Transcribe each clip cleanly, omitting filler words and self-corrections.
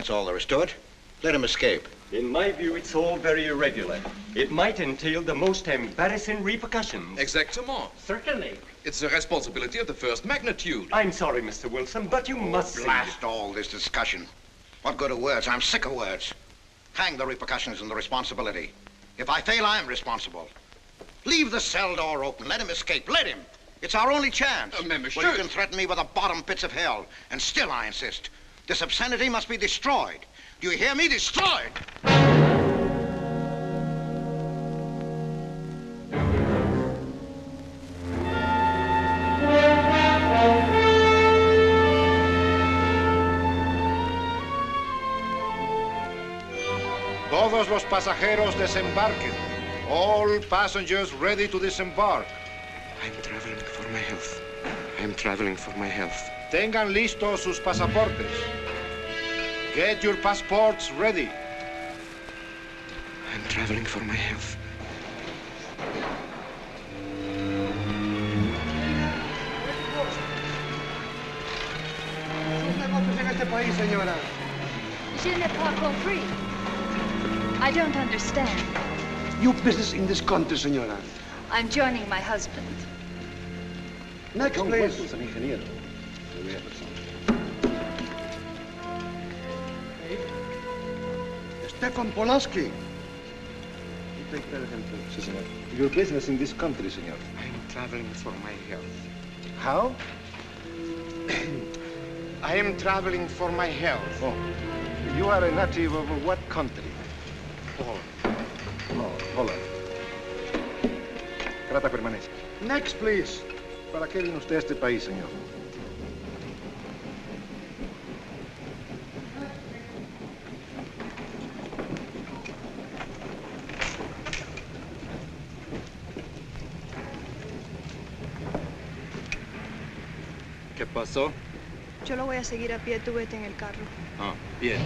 That's all there is to it. Let him escape. In my view, it's all very irregular. It might entail the most embarrassing repercussions. Exactement. Certainly. It's a responsibility of the first magnitude. I'm sorry, Mr. Wilson, but you must see. Blast all this discussion. What good are words? I'm sick of words. Hang the repercussions and the responsibility. If I fail, I'm responsible. Leave the cell door open. Let him escape. Let him. It's our only chance. Monsieur. Well, you can threaten me with the bottom pits of hell, and still I insist. This obscenity must be destroyed. Do you hear me? Destroyed! Todos los pasajeros desembarquen. All passengers ready to disembark. I'm traveling for my health. I'm traveling for my health. Tengan listos sus pasaportes. Get your passports ready. I'm traveling for my health. Je n'ai pas compris. I don't understand. Your business in this country, senora. I'm joining my husband. Next, please. Stefan Polaski. You take care of him, too. Si, senor. Your business in this country, senor. I'm traveling for my health. How? I am traveling for my health. Oh. You are a native of what country? Poland. Oh, Holland. Trata permanece. Next, please. ¿Para qué vino usted a este país, señor? ¿Qué pasó? Yo lo voy a seguir a pie, tú vete en el carro. Ah, bien.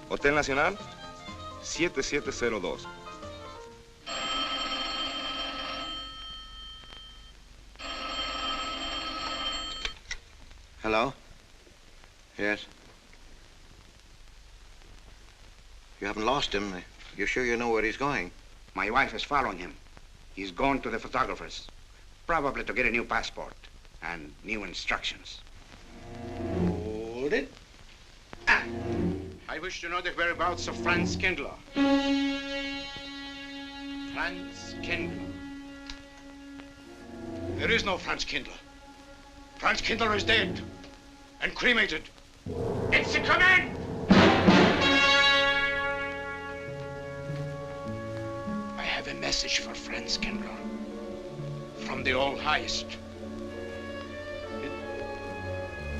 Hotel Nacional, 7702. Hello? Yes? You haven't lost him. You're sure you know where he's going? My wife is following him. He's gone to the photographer's, probably to get a new passport and new instructions. Hold it. I wish to know the whereabouts of Franz Kindler. Franz Kindler. There is no Franz Kindler. Franz Kindler is dead and cremated. It's a command! I have a message for Franz Kindler from the All-Highest.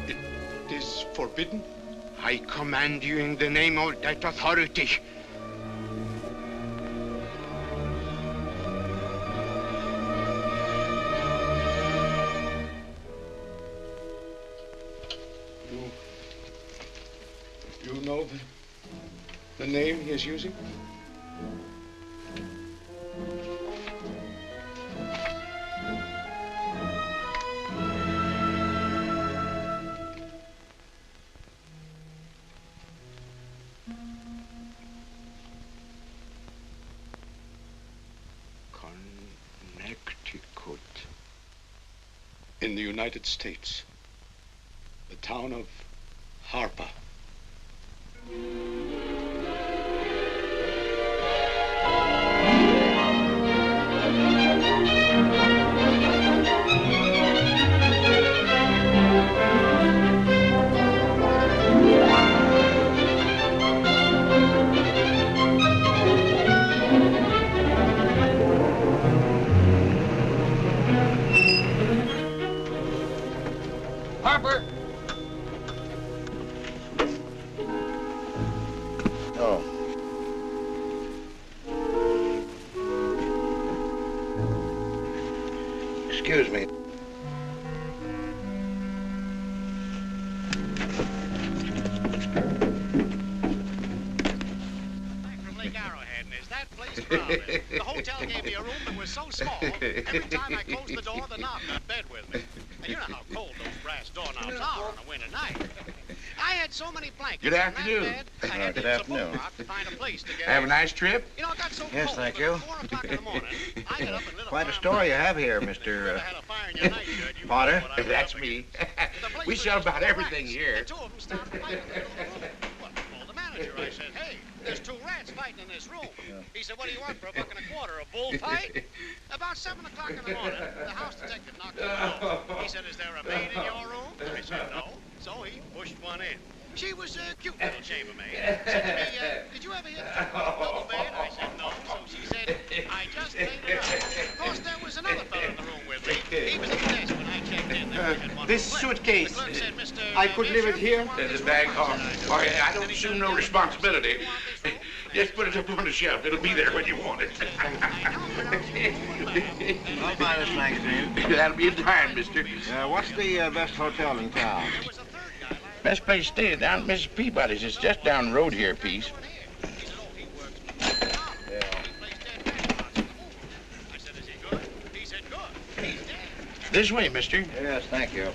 It is forbidden? I command you in the name of that authority. You know the name he is using? Connecticut. In the United States, the town of Harper. Harper! Oh. Excuse me. Lake Arrowhead, and is that place crowded? The hotel gave me a room that was so small, every time I closed the door, the knob got bed with me. And you know how cold those brass doorknobs are on a winter night. I had so many blankets. Good afternoon. Bed, I had Good to use a afternoon. boombox to find a place to get Have a in. nice trip? You know, it got so Yes, cold, thank but you. at 4 o'clock in the morning, I got up and lit a Quite a fire story you burning. have here, If you Mr. ever had a fire in your nightshirt, you Potter. know what I was That's up me. against. The place We was sell just about full of everything rats, here. and two of them started fighting in the middle of the room. Well, I called the manager. I said, hey, there's 2 rats fighting in this room. He said, what do you want for $1.25? A bullfight? About 7 o'clock in the morning, the house detective knocked on the door. He said, is there a maid in your room? I said, no. So he pushed one in. She was a cute little chambermaid. Said to me, did you ever hear the double bed? I said, no. So she said, I just laid it out. Of course, there was another fellow in the room with me. He was at the desk when I checked in. There we had one This room left. suitcase, The clerk said, Mr. I could leave it here? Bishop, The bag off. Oh, yeah, I don't assume no responsibility. Just put it up on the shelf. It'll be there when you want it. I'll buy this magazine. That'll be in time, mister. What's the best hotel in town? Best place to stay is down at Mrs. Peabody's. It's just down the road here a piece. This way, mister. Yes, thank you.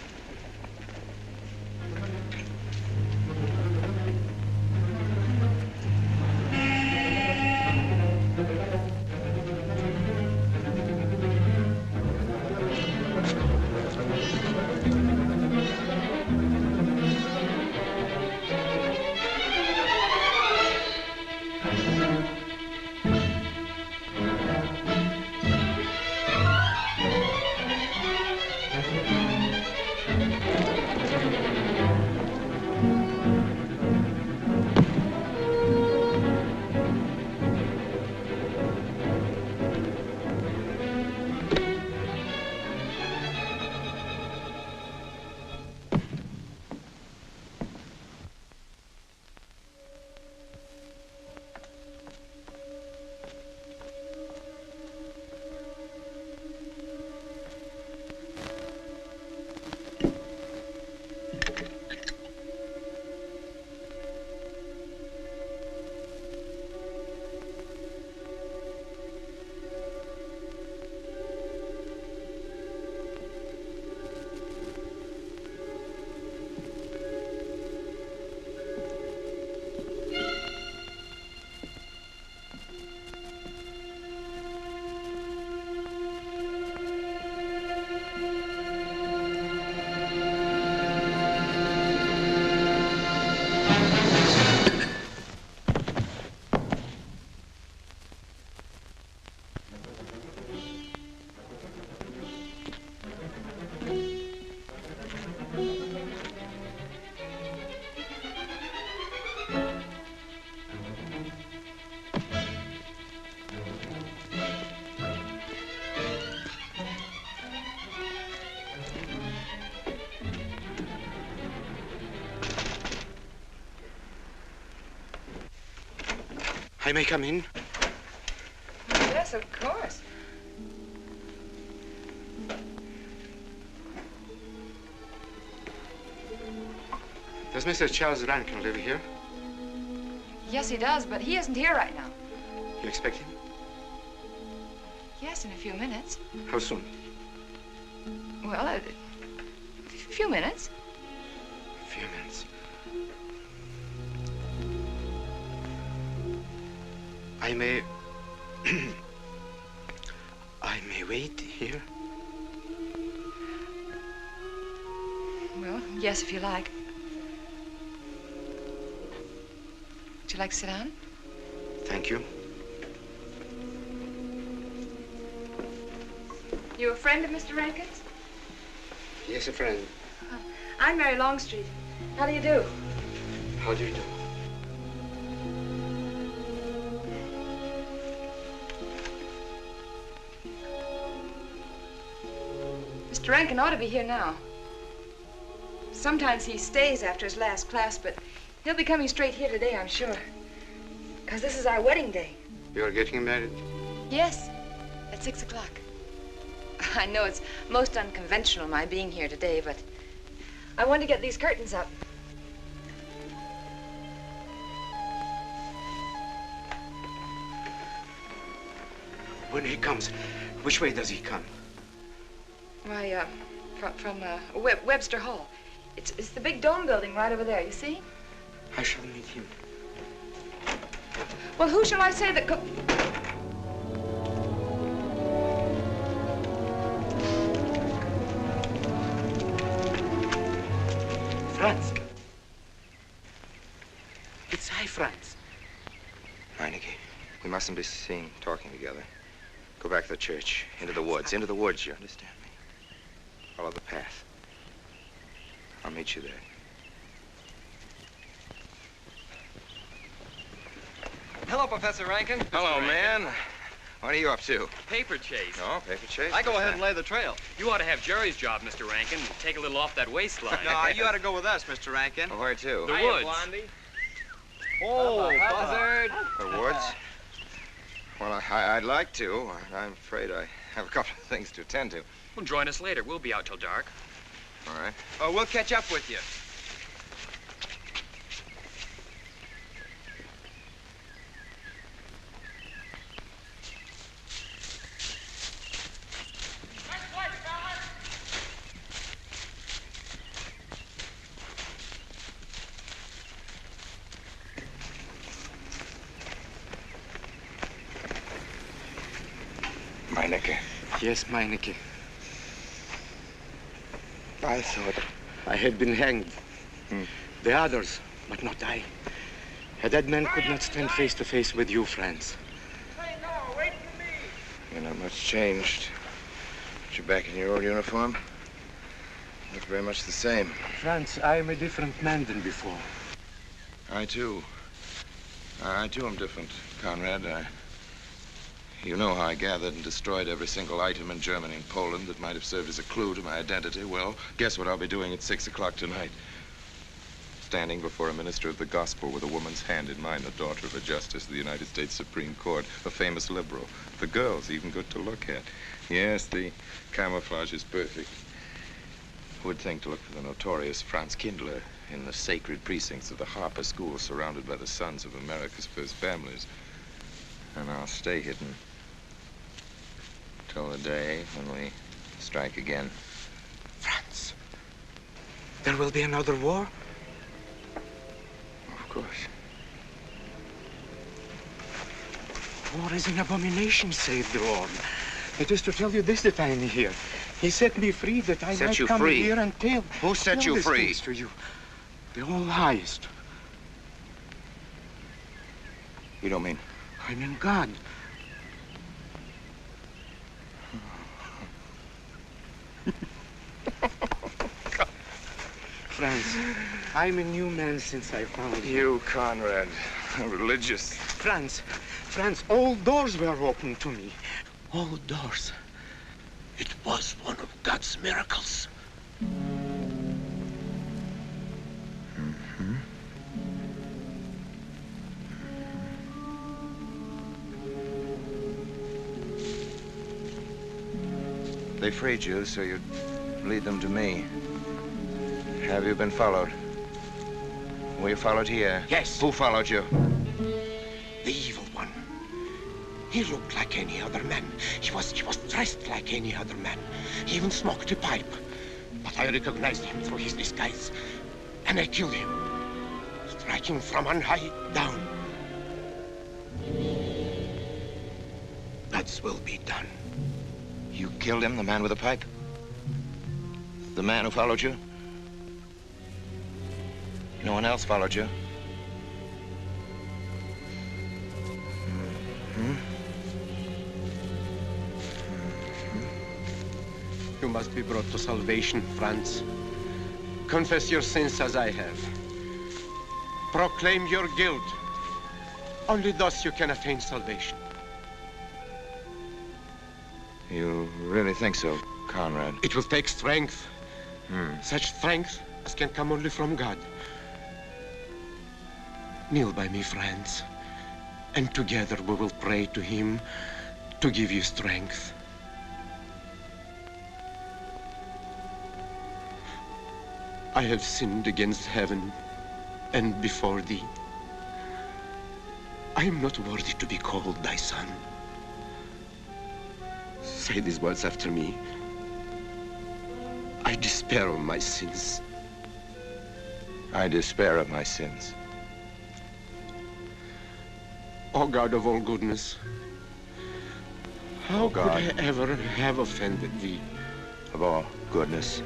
I may come in? Yes, of course. Does Mr. Charles Rankin live here? Yes, he does, but he isn't here right now. You expect him? Yes, in a few minutes. How soon? Well, a few minutes. A few minutes. I may... I may wait here? Well, yes, if you like. Would you like to sit down? Thank you. You a friend of Mr. Rankin's? Yes, a friend. I'm Mary Longstreet. How do you do? How do you do? Mr. Rankin ought to be here now. Sometimes he stays after his last class, but he'll be coming straight here today, I'm sure. Because this is our wedding day. You're getting married? Yes, at 6 o'clock. I know it's most unconventional, my being here today, but I want to get these curtains up. When he comes, which way does he come? Why, from Webster Hall. It's the big dome building right over there, you see? I shall meet him. Well, who shall I say that go... Franz. It's I, Franz. Meineke, we mustn't be seen talking together. Go back to the church, into the woods, you understand me? Follow the path. I'll meet you there. Hello, Professor Rankin. Hello, man. What are you up to? Paper chase. No, paper chase? I go ahead and lay the trail. You ought to have Jerry's job, Mr. Rankin. Take a little off that waistline. No, you ought to go with us, Mr. Rankin. Well, where to? The Hiya, woods. Blondie. Oh, Buzzard. The woods? Well, I'd like to. I'm afraid I have a couple of things to attend to. Well, join us later. We'll be out till dark. All right. Oh, we'll catch up with you. Meineke. Yes, Meineke. I thought I had been hanged. The others, but not I. A dead man could not stand face to face with you, Franz. Hey, no, wait for me. You're not much changed. But you're back in your old uniform. Look very much the same. Franz, I am a different man than before. I too am different, Conrad. You know how I gathered and destroyed every single item in Germany and Poland that might have served as a clue to my identity. Well, guess what I'll be doing at 6 o'clock tonight? Standing before a minister of the gospel with a woman's hand in mine, the daughter of a justice of the United States Supreme Court, a famous liberal. The girl's even good to look at. Yes, the camouflage is perfect. Who would think to look for the notorious Franz Kindler in the sacred precincts of the Harper School, surrounded by the sons of America's first families? And I'll stay hidden till the day when we strike again. Franz, there will be another war? Of course. War is an abomination, saved the Lord. It is to tell you this that I am here. He set me free that I might come here and tell. Who set you free? To you. The all highest. You don't mean? I mean God. Franz, I'm a new man since I found you. You, Conrad, religious. Franz, all doors were open to me. All doors. It was one of God's miracles. They freed you so you'd lead them to me. Have you been followed? Were you followed here? Yes. Who followed you? The evil one. He looked like any other man. He was dressed like any other man. He even smoked a pipe. But I recognized him through his disguise. And I killed him, striking from on high down. God's will be done. You killed him, the man with the pipe? The man who followed you? No one else followed you? You must be brought to salvation, Franz. Confess your sins as I have. Proclaim your guilt. Only thus you can attain salvation. You really think so, Conrad? It will take strength. Such strength as can come only from God. Kneel by me, Franz, and together we will pray to him to give you strength. I have sinned against heaven and before thee. I am not worthy to be called thy son. say these words after me. I despair of my sins. I despair of my sins. O God of all goodness, how could I ever have offended thee? Of all goodness.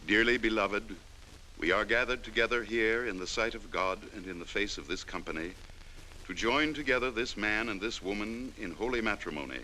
Dearly beloved, we are gathered together here in the sight of God and in the face of this company to join together this man and this woman in holy matrimony.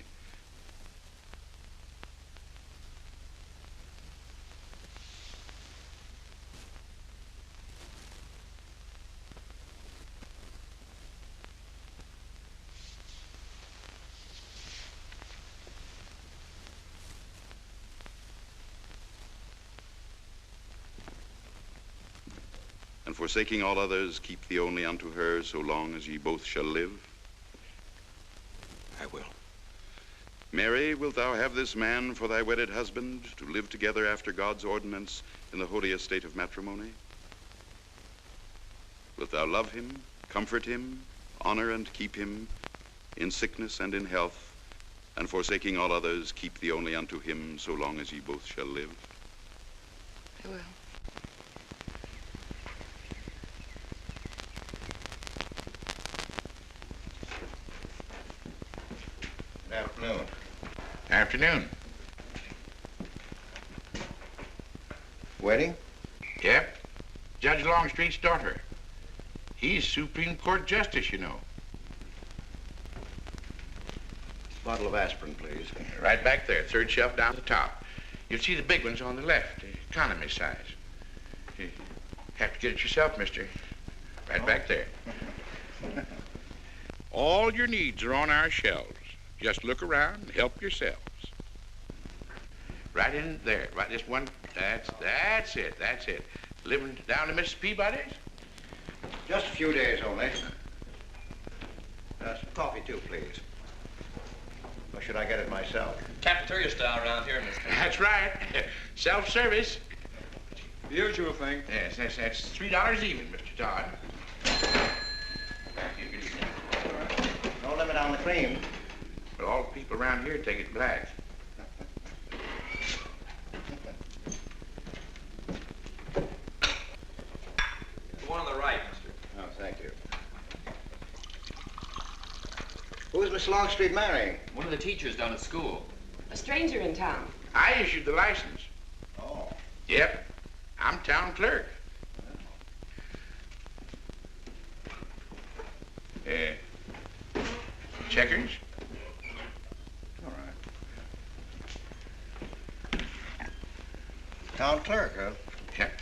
And forsaking all others, keep thee only unto her so long as ye both shall live? I will. Mary, wilt thou have this man for thy wedded husband, to live together after God's ordinance in the holy estate of matrimony? Wilt thou love him, comfort him, honor and keep him in sickness and in health, and forsaking all others, keep thee only unto him so long as ye both shall live? I will. Good afternoon. Afternoon. Wedding? Yep. Judge Longstreet's daughter. He's Supreme Court Justice, you know. Bottle of aspirin, please. Right back there, third shelf down the top. You'll see the big ones on the left, the economy size. You have to get it yourself, mister. Right back there. All your needs are on our shelves. Just look around and help yourselves. Right in there, right this one, that's it. Living down to Mrs. Peabody's? Just a few days only. Some coffee too, please. Or should I get it myself? Cafeteria style around here, mister. That's right. Self-service. The usual thing. Yes, that's $3 even, Mr. Todd. No limit on the cream. But all the people around here take it black. The one on the right, mister. Oh, thank you. Who is Miss Longstreet marrying? One of the teachers down at school. A stranger in town. I issued the license. Oh. Yep. I'm town clerk. Checkers? All right. Town clerk, huh? Yep.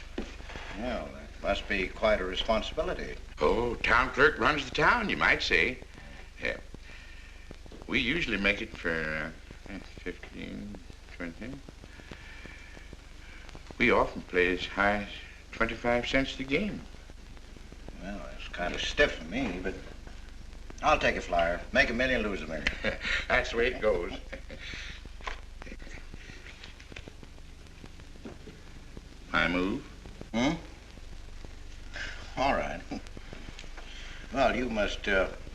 Well, that must be quite a responsibility. Oh, town clerk runs the town, you might say. Yeah. We usually make it for 15, 20. We often play as high as 25 cents a game. Well, that's kind of stiff for me, but I'll take a flyer. Make $1 million, lose $1 million. That's the way it goes. My move? Hmm? All right. Well, you must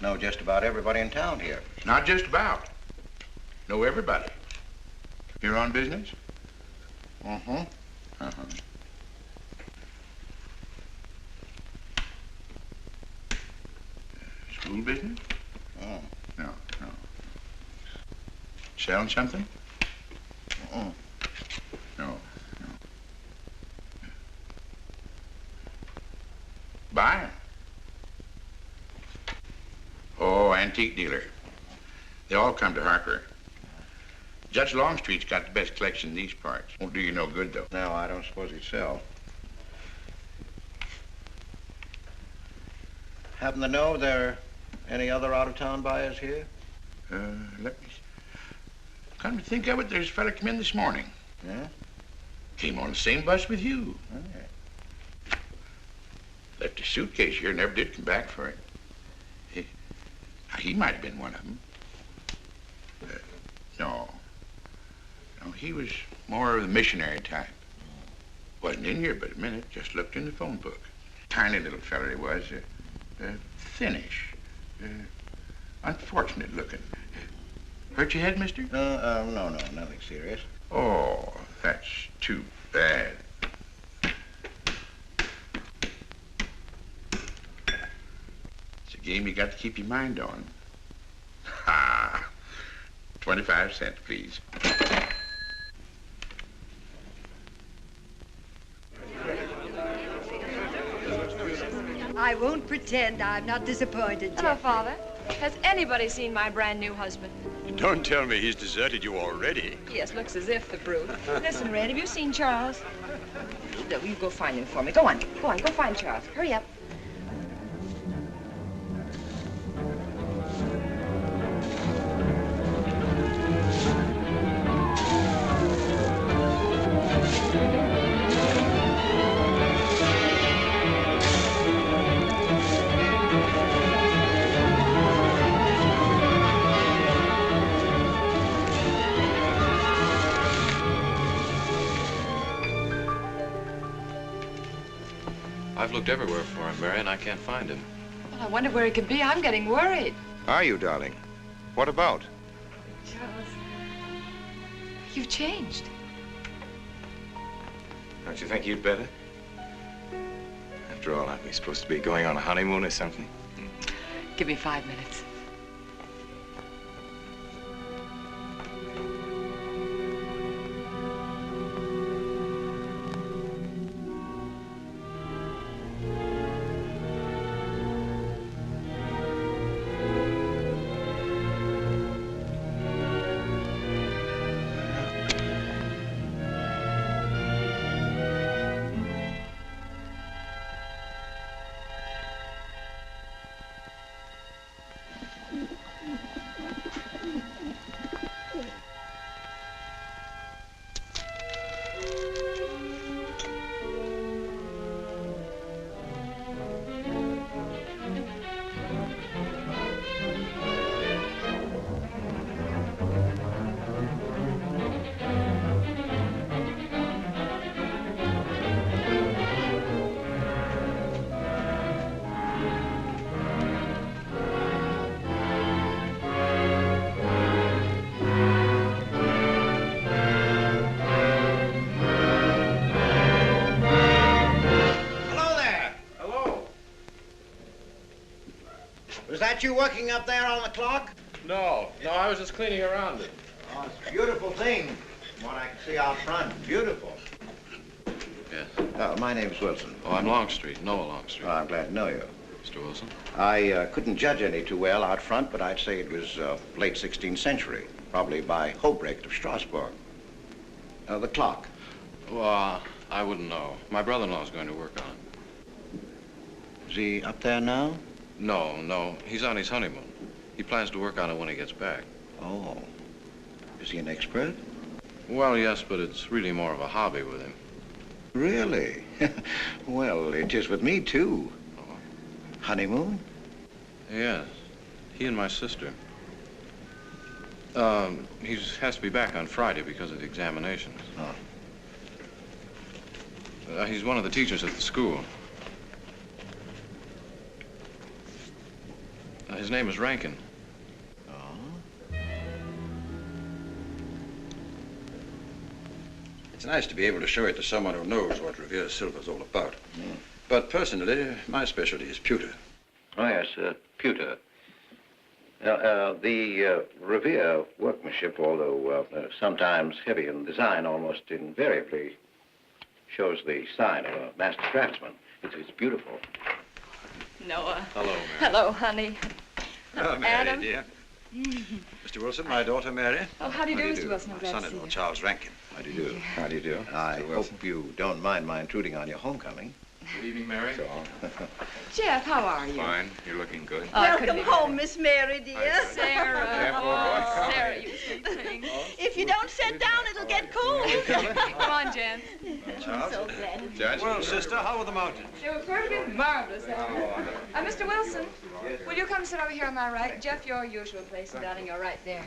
know just about everybody in town here. Not just about. Know everybody. You're on business? Mm-hmm. Uh-huh. School business? Oh. No. Selling something? Mm-mm. No. Buying? Oh, antique dealer. They all come to Harper. Judge Longstreet's got the best collection in these parts. Won't do you no good, though. No, I don't suppose he'd sell. Happen to know there are any other out-of-town buyers here? Let me... Come to think of it, there's a fella come in this morning. Yeah? Came on the same bus with you. Okay. Left his suitcase here, never did come back for it. He might have been one of them. No, he was more of the missionary type. Wasn't in here but a minute, just looked in the phone book. Tiny little fella he was, thinnish, unfortunate looking. Hurt your head, mister? No, nothing serious. Oh, that's too bad. It's a game you got to keep your mind on. Ha! 25 cents, please. I won't pretend I'm not disappointed, Hello, Jeff. Father. Has anybody seen my brand new husband? Don't tell me he's deserted you already. Yes, looks as if, the brute. Listen, Red, have you seen Charles? You go find him for me. Go on, go find Charles. Hurry up. I've looked everywhere for him, Mary, and I can't find him. Well, I wonder where he could be. I'm getting worried. Are you, darling? What about? Charles, you've changed. Don't you think you'd better? After all, aren't we supposed to be going on a honeymoon or something? Give me 5 minutes. Was that you working up there on the clock? No, I was just cleaning around it. Oh, it's a beautiful thing. From what I can see out front, beautiful. Yes. My name's Wilson. Oh, I'm Longstreet, Noah Longstreet. Oh, I'm glad to know you. Mr. Wilson? I couldn't judge any too well out front, but I'd say it was late 16th century, probably by Hobrecht of Strasbourg. The clock. Well, I wouldn't know. My brother-in-law's going to work on it. Is he up there now? No. He's on his honeymoon. He plans to work on it when he gets back. Oh. Is he an expert? Well, yes, but it's really more of a hobby with him. Really? Well, it is with me, too. Oh. Honeymoon? Yes. He and my sister. He has to be back on Friday because of the examinations. Oh. He's one of the teachers at the school. His name is Rankin. It's nice to be able to show it to someone who knows what Revere Silver's all about. But personally, my specialty is pewter. Oh, yes, pewter. The Revere workmanship, although sometimes heavy in design, almost invariably shows the sign of a master craftsman. It's beautiful. Noah. Hello, Mary. Hello, honey. Oh, Mary, Adam. dear. Mr. Wilson, my daughter, Mary. Oh, how do you do, Mr. Wilson? I'm My glad to see son-in-law, you. Charles Rankin. How do you do? How do you do? I Mr. Wilson. hope you don't mind my intruding on your homecoming. Good evening, Mary. Jeff, how are you? Fine. You're looking good. Welcome home, Miss Mary, dear. Sarah. Oh, Sarah, you sweet thing. If you don't sit down, it'll get cold. Come on, Jen. I'm so glad. Judge? Well, sister, how were the mountains? They were perfect, marvelous. Mr. Wilson, will you come sit over here on my right? Jeff, your usual place, and darling, you're right there.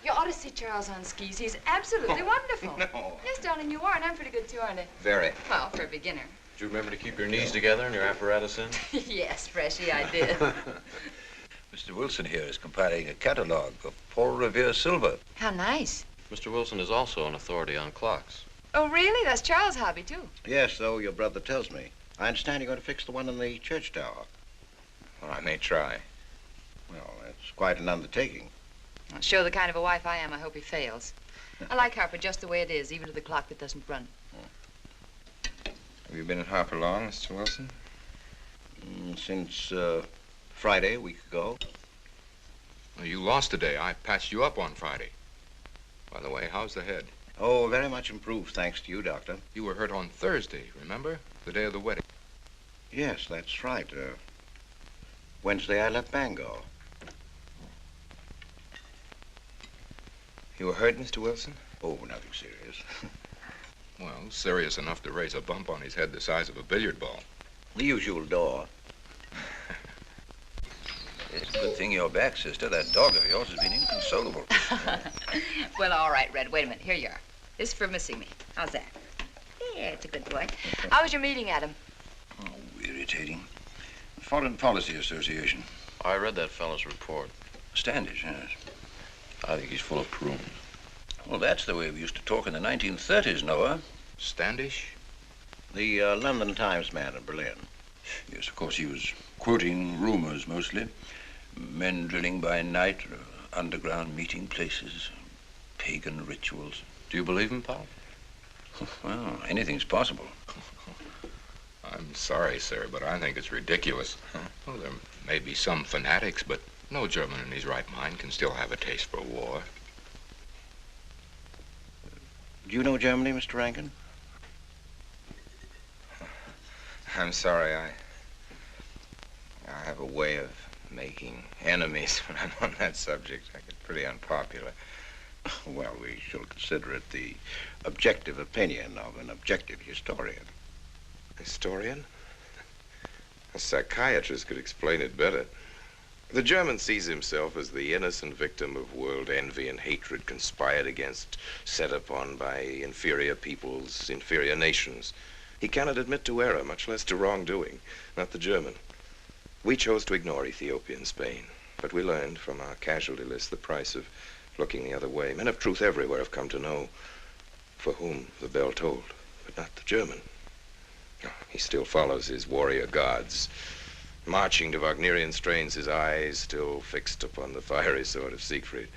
You ought to see Charles on skis. He's absolutely wonderful. No. Yes, darling, you are, and I'm pretty good too, aren't I? Very. Well, for a beginner. Did you remember to keep your knees together and your apparatus in? Yes, Freshy, I did. Mr. Wilson here is compiling a catalogue of Paul Revere Silver. How nice. Mr. Wilson is also an authority on clocks. Oh, really? That's Charles' hobby, too. Yes, so your brother tells me. I understand you're going to fix the one in the church tower. Well, I may try. Well, that's quite an undertaking. Well, show the kind of a wife I am, I hope he fails. I like Harper just the way it is, even to the clock that doesn't run. Have you been at Harper long, Mr. Wilson? Since Friday, a week ago. Well, you lost today. I patched you up on Friday. By the way, how's the head? Oh, very much improved, thanks to you, Doctor. You were hurt on Thursday, remember? The day of the wedding. Yes, that's right. Wednesday, I left Bangor. You were hurt, Mr. Wilson? Oh, nothing serious. Well, serious enough to raise a bump on his head the size of a billiard ball. The usual door. It's a good thing you're back, sister. That dog of yours has been inconsolable. Well, all right, Red. Wait a minute. Here you are. This is for missing me. How's that? Yeah, it's a good boy. How was your meeting, Adam? Oh, irritating. Foreign Policy Association. I read that fellow's report. Standish, yes. I think he's full of prunes. Well, that's the way we used to talk in the 1930s, Noah. Standish? The London Times man in Berlin. Yes, of course, he was quoting rumors mostly. Men drilling by night, underground meeting places, pagan rituals. Do you believe him, Paul? Well, anything's possible. I'm sorry, sir, but I think it's ridiculous. Well, there may be some fanatics, but no German in his right mind can still have a taste for war. Do you know Germany, Mr. Rankin? I'm sorry, I have a way of making enemies when I'm on that subject. I get pretty unpopular. Well, we shall consider it the objective opinion of an objective historian. Historian? A psychiatrist could explain it better. The German sees himself as the innocent victim of world envy and hatred conspired against, set upon by inferior peoples, inferior nations. He cannot admit to error, much less to wrongdoing, not the German. We chose to ignore Ethiopia and Spain, but we learned from our casualty list the price of looking the other way. Men of truth everywhere have come to know for whom the bell tolled, but not the German. He still follows his warrior gods, marching to Wagnerian strains, his eyes still fixed upon the fiery sword of Siegfried.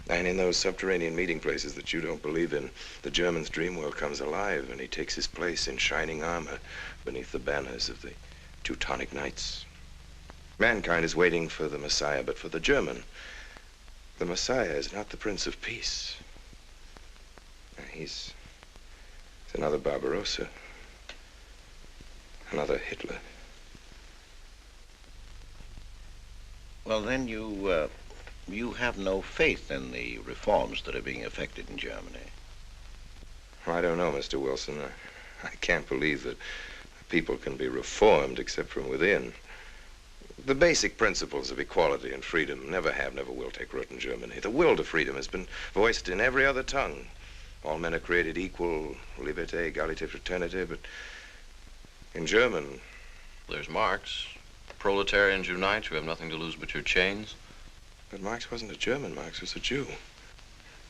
And in those subterranean meeting places that you don't believe in, the German's dream world comes alive, and he takes his place in shining armor beneath the banners of the Teutonic Knights. Mankind is waiting for the Messiah, but for the German, the Messiah is not the Prince of Peace. He's another Barbarossa, another Hitler. Well, then you have no faith in the reforms that are being effected in Germany. Well, I don't know, Mr. Wilson. I can't believe that people can be reformed except from within. The basic principles of equality and freedom never have, never will take root in Germany. The will to freedom has been voiced in every other tongue. All men are created equal, liberté, égalité, fraternité, but in German... There's Marx. Proletarians unite, you have nothing to lose but your chains. But Marx wasn't a German, Marx was a Jew.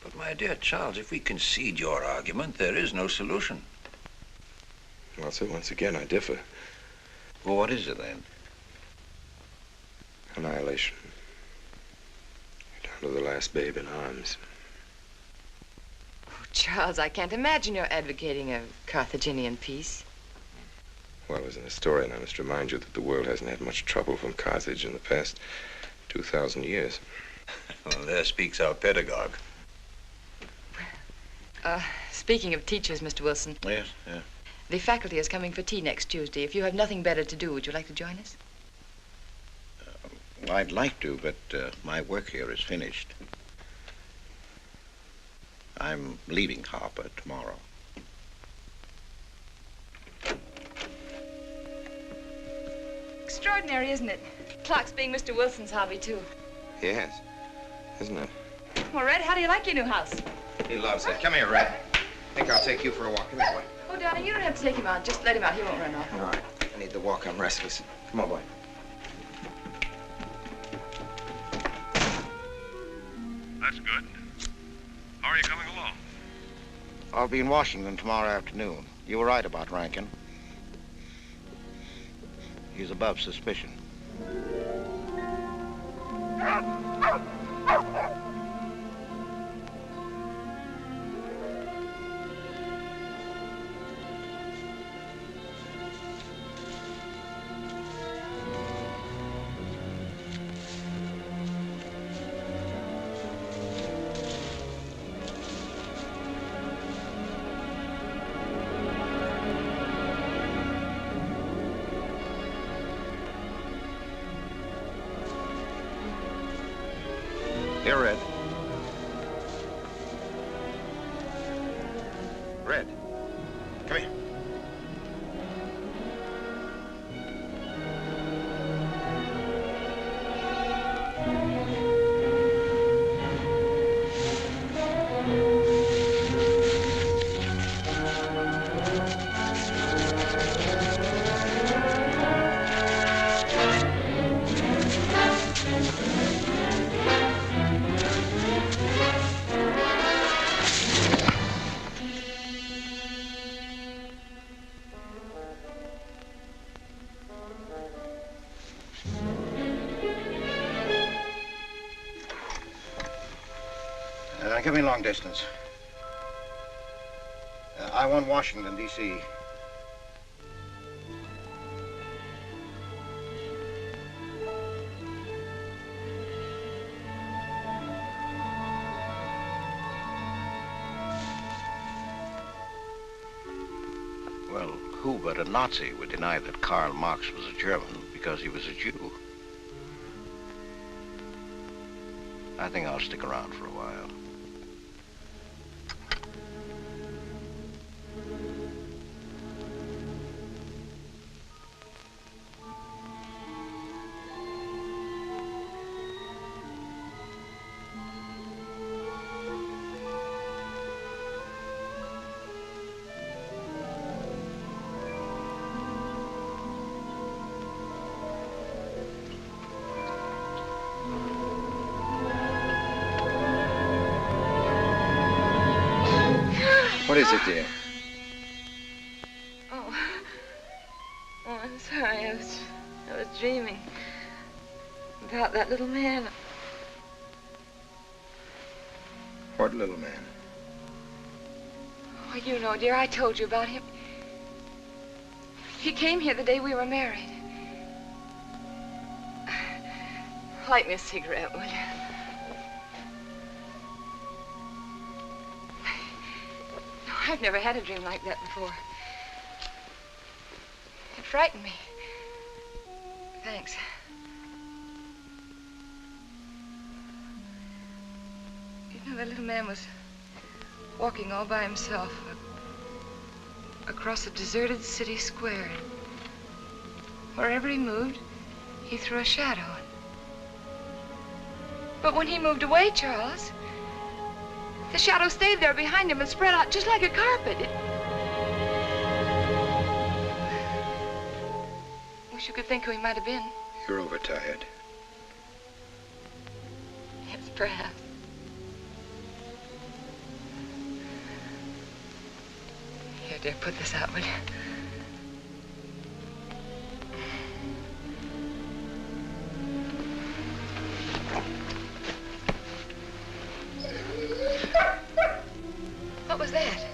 But my dear Charles, if we concede your argument, there is no solution. Well, sir, once again, I differ. Well, what is it then? Annihilation. Down to the last babe in arms. Oh, Charles, I can't imagine you're advocating a Carthaginian peace. Well, as an historian, I must remind you that the world hasn't had much trouble from Carthage in the past 2,000 years. Well, there speaks our pedagogue. Speaking of teachers, Mr. Wilson. Yes, yeah. The faculty is coming for tea next Tuesday. If you have nothing better to do, would you like to join us? Well, I'd like to, but my work here is finished. I'm leaving Harper tomorrow. Extraordinary, isn't it? Clocks being Mr. Wilson's hobby, too. Yes, isn't it? Well, Red, how do you like your new house? He loves it. Come here, Red. I think I'll take you for a walk. Come here, boy. Oh, darling, you don't have to take him out. Just let him out. He won't run off. All right. I need the walk. I'm restless. Come on, boy. That's good. How are you coming along? I'll be in Washington tomorrow afternoon. You were right about Rankin. He's above suspicion. Here, Red. Red, come here. Give me long distance. I want Washington, D.C. Well, who but a Nazi would deny that Karl Marx was a German because he was a Jew? I think I'll stick around for a while. What is it, dear? Oh, I'm sorry. I was dreaming about that little man. What little man? Oh, you know, dear, I told you about him. He came here the day we were married. Light me a cigarette, will you? I've never had a dream like that before. It frightened me. Thanks. You know, the little man was walking all by himself across a deserted city square. Wherever he moved, He threw a shadow. But when he moved away, Charles, the shadow stayed there behind him and spread out just like a carpet. Wish you could think who he might have been. You're overtired. Yes, perhaps. Here, dear, put this out, will you? What was that?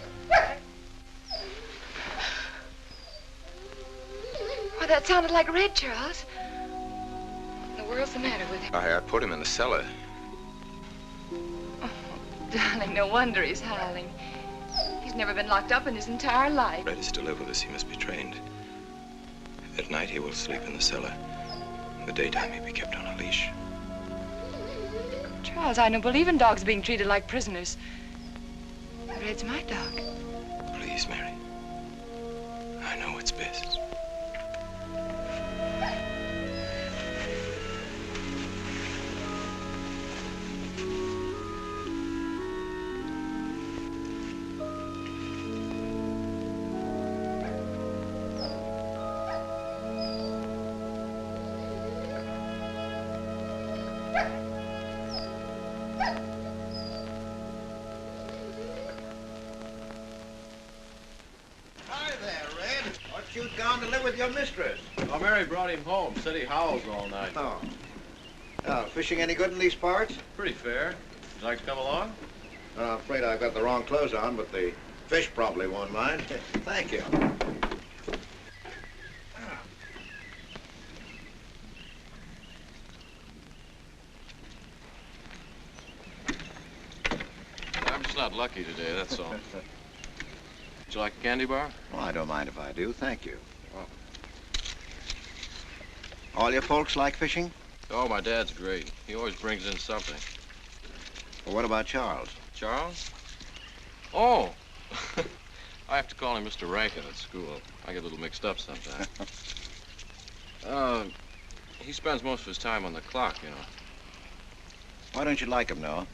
Well, that sounded like Red, Charles. What in the world's the matter with him? I put him in the cellar. Oh, darling, no wonder he's howling. He's never been locked up in his entire life. Red is to live with us. He must be trained. At night, he will sleep in the cellar. In the daytime, he'll be kept on a leash. Charles, I don't believe in dogs being treated like prisoners. Red's my dog. Please, Mary. I know what's best. You'd gone to live with your mistress. Oh, Mary brought him home. Said he howls all night. Oh. Oh, fishing any good in these parts? Pretty fair. Would you like to come along? I'm afraid I've got the wrong clothes on, but the fish probably won't mind. Thank you. I'm just not lucky today, that's all. Would you like a candy bar? Well, I don't mind if I do. Thank you. All your folks like fishing? Oh, my dad's great. He always brings in something. Well, what about Charles? Charles? Oh! I have to call him Mr. Rankin at school. I get a little mixed up sometimes. He spends most of his time on the clock, you know. Why don't you like him, Noah?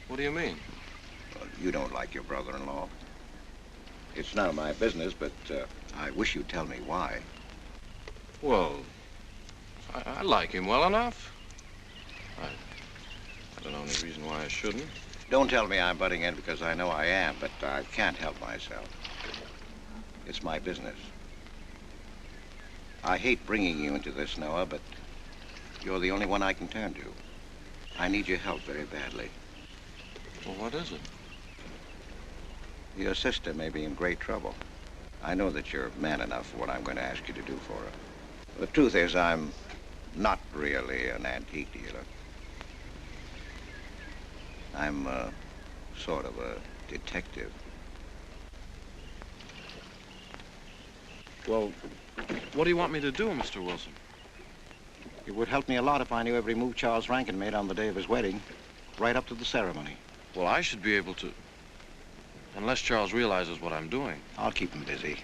What do you mean? Well, you don't like your brother-in-law. It's none of my business, but I wish you'd tell me why. Well, I like him well enough. I don't know any reason why I shouldn't. Don't tell me I'm butting in because I know I am, but I can't help myself. It's my business. I hate bringing you into this, Noah, but you're the only one I can turn to. I need your help very badly. Well, what is it? Your sister may be in great trouble. I know that you're man enough for what I'm going to ask you to do for her. The truth is, I'm not really an antique dealer. I'm sort of a detective. Well, what do you want me to do, Mr. Wilson? It would help me a lot if I knew every move Charles Rankin made on the day of his wedding, right up to the ceremony. Well, I should be able to, unless Charles realizes what I'm doing. I'll keep him busy.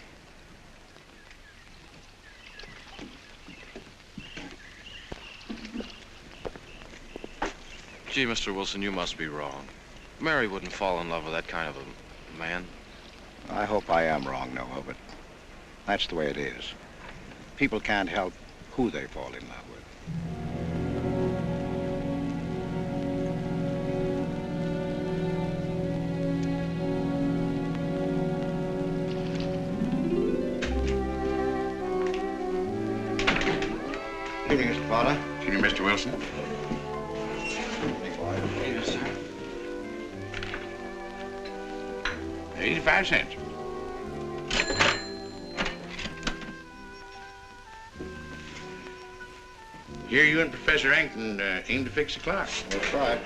Gee, Mr. Wilson, you must be wrong. Mary wouldn't fall in love with that kind of a man. I hope I am wrong, Noah, but that's the way it is. People can't help who they fall in love with. Good evening, Mr. Fowler. Good evening, Mr. Wilson. Yes, sir. 85 cents. Here you and Professor Ankton aim to fix the clock. We'll try.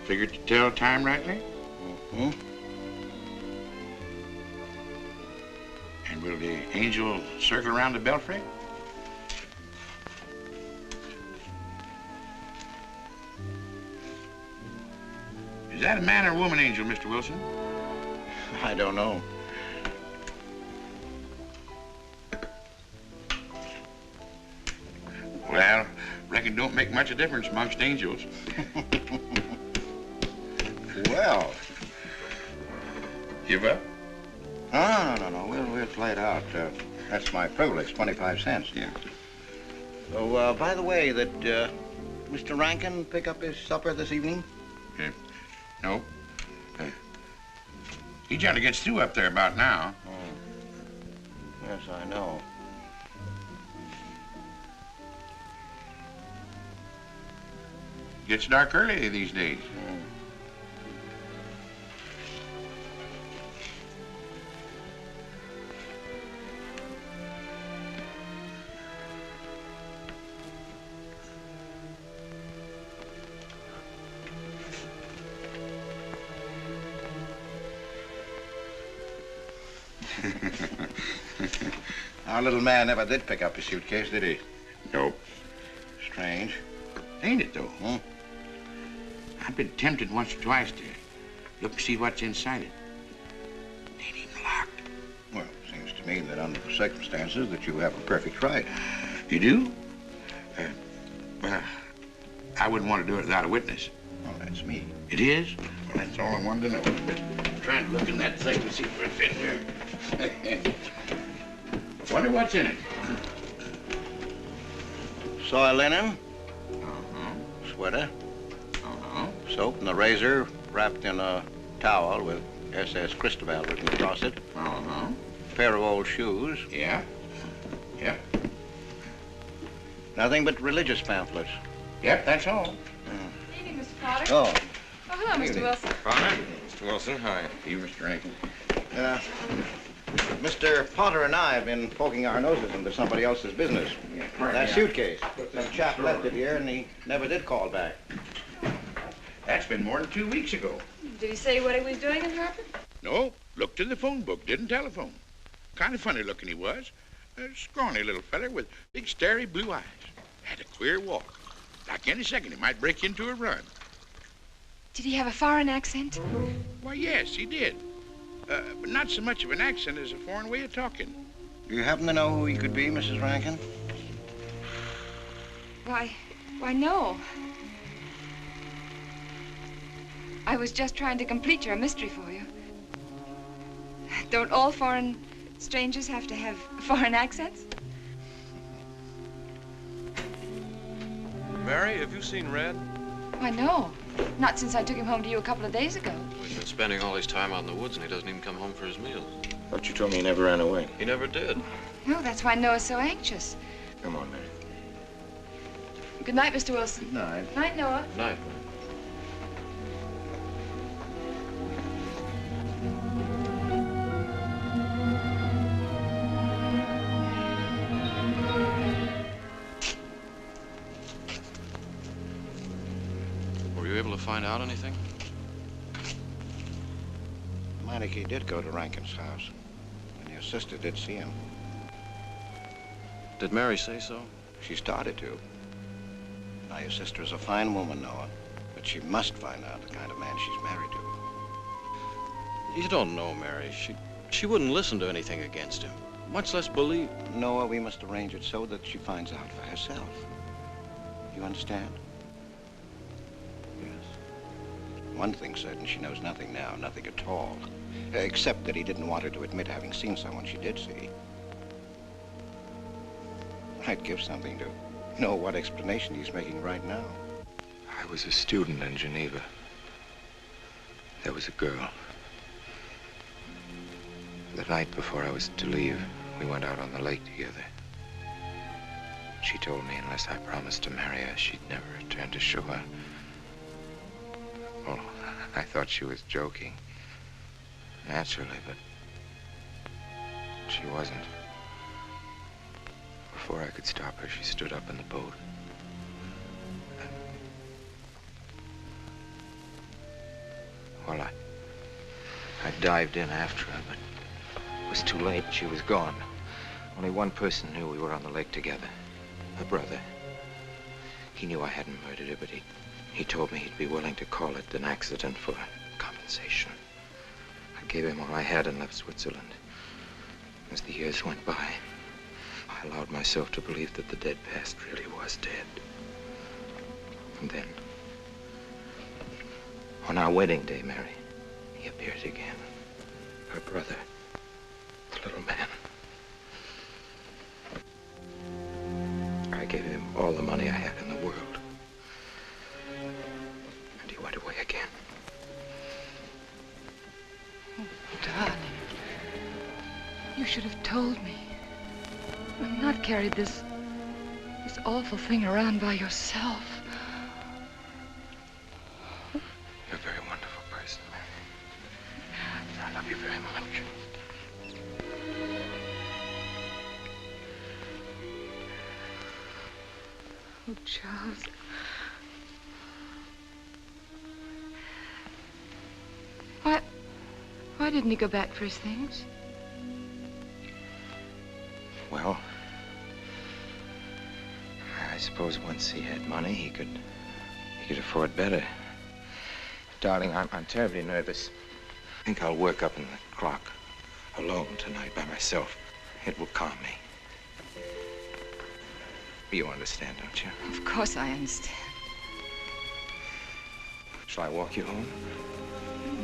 Figured to tell time rightly? Mm-hmm. And will the angel circle around the belfry? that a man or a woman angel, Mr. Wilson? I don't know. Well, reckon don't make much of a difference amongst angels. Well. Give up? No. We'll play it out. That's my privilege, 25 cents. Yeah. So, by the way, did Mr. Rankin pick up his supper this evening? No. He generally gets through up there about now. Oh. Yes, I know. Gets dark early these days. Our little man never did pick up his suitcase, did he? Nope. Strange. Ain't it, though? I've been tempted once or twice to look and see what's inside it. Ain't even locked. Well, it seems to me that under the circumstances that you have a perfect right. You do? Well, I wouldn't want to do it without a witness. Well, that's me. It is? Well, that's all I wanted to know. I'm trying to look in that thing and see what's in there. Wonder what's in it. Soy linen. Sweater. Soap and a razor wrapped in a towel with SS Cristobal written across it. Pair of old shoes. Yeah. Yep. Nothing but religious pamphlets. Yep, that's all. Good evening, Mr. Potter. Oh. Oh, hello, Mr. Wilson. Potter? Mr. Wilson, hi. You, Mr. Rankin. Mr. Potter and I have been poking our noses into somebody else's business. That suitcase. Some chap left it here and he never did call back. That's been more than 2 weeks ago. Did he say what he was doing in Hartford? No, looked in the phone book, didn't telephone. Kind of funny looking he was. A scrawny little feller with big starry blue eyes. Had a queer walk. Like any second he might break into a run. Did he have a foreign accent? Why, yes, he did. But not so much of an accent as a foreign way of talking. Do you happen to know who he could be, Mrs. Rankin? Why, no. I was just trying to complete your mystery for you. Don't all foreign strangers have to have foreign accents? Mary, have you seen Red? Why, no. Not since I took him home to you a couple of days ago. He's been spending all his time out in the woods, and he doesn't even come home for his meals. Thought you told me he never ran away. He never did. No, that's why Noah's so anxious. Come on, Mary. Good night, Mr. Wilson. Good night. Night, Noah. Night. Were you able to find out anything? Meineke did go to Rankin's house, and your sister did see him. Did Mary say so? She started to. Now, your sister is a fine woman, Noah, but she must find out the kind of man she's married to. You don't know, Mary. She wouldn't listen to anything against him, much less believe. Noah, we must arrange it so that she finds out for herself. You understand? Yes. One thing's certain, she knows nothing now, nothing at all. Except that he didn't want her to admit having seen someone she did see. I'd give something to know what explanation he's making right now. I was a student in Geneva. There was a girl. The night before I was to leave, we went out on the lake together. She told me unless I promised to marry her, she'd never return to shore. Well, I thought she was joking. Naturally, but she wasn't. Before I could stop her, she stood up in the boat. Well, I dived in after her, but it was too late. She was gone. Only one person knew we were on the lake together. Her brother. He knew I hadn't murdered her, but he He told me he'd be willing to call it an accident for compensation. I gave him all I had and left Switzerland. As the years went by, I allowed myself to believe that the dead past really was dead. And then, on our wedding day, Mary, he appeared again. Her brother, the little man. I gave him all the money I had in the world. And he went away again. Oh, darling. You should have told me. And not carried this awful thing around by yourself. You're a very wonderful person, Mary. I love you very much. Oh, Charles. Why didn't he go back for his things? Well, I suppose once he had money, he could afford better. Darling, I'm terribly nervous. I think I'll work up in the clock alone tonight by myself. It will calm me. You understand, don't you? Of course I understand. Shall I walk you home?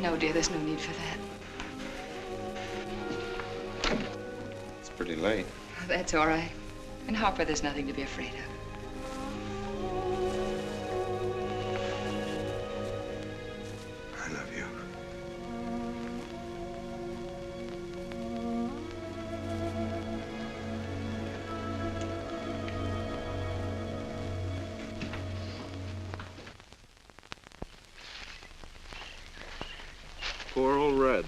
No, dear, there's no need for that. It's pretty late. That's all right. In Harper, there's nothing to be afraid of. I love you. Poor old Red.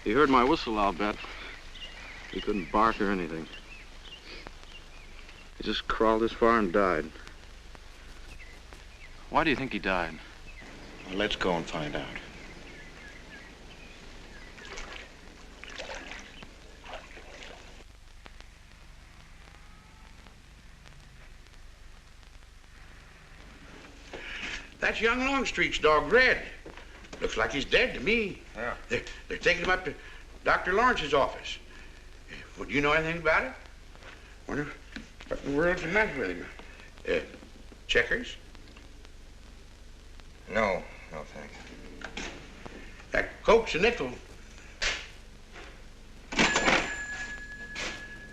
He heard my whistle, I'll bet. He couldn't bark or anything. He just crawled this far and died. Why do you think he died? Well, let's go and find out. That's young Longstreet's dog, Red. Looks like he's dead to me. Yeah. They're taking him up to Dr. Lawrence's office. Would you know anything about it? Wonder what in the world's the matter with him? Checkers? No, thanks. Coke's a nickel.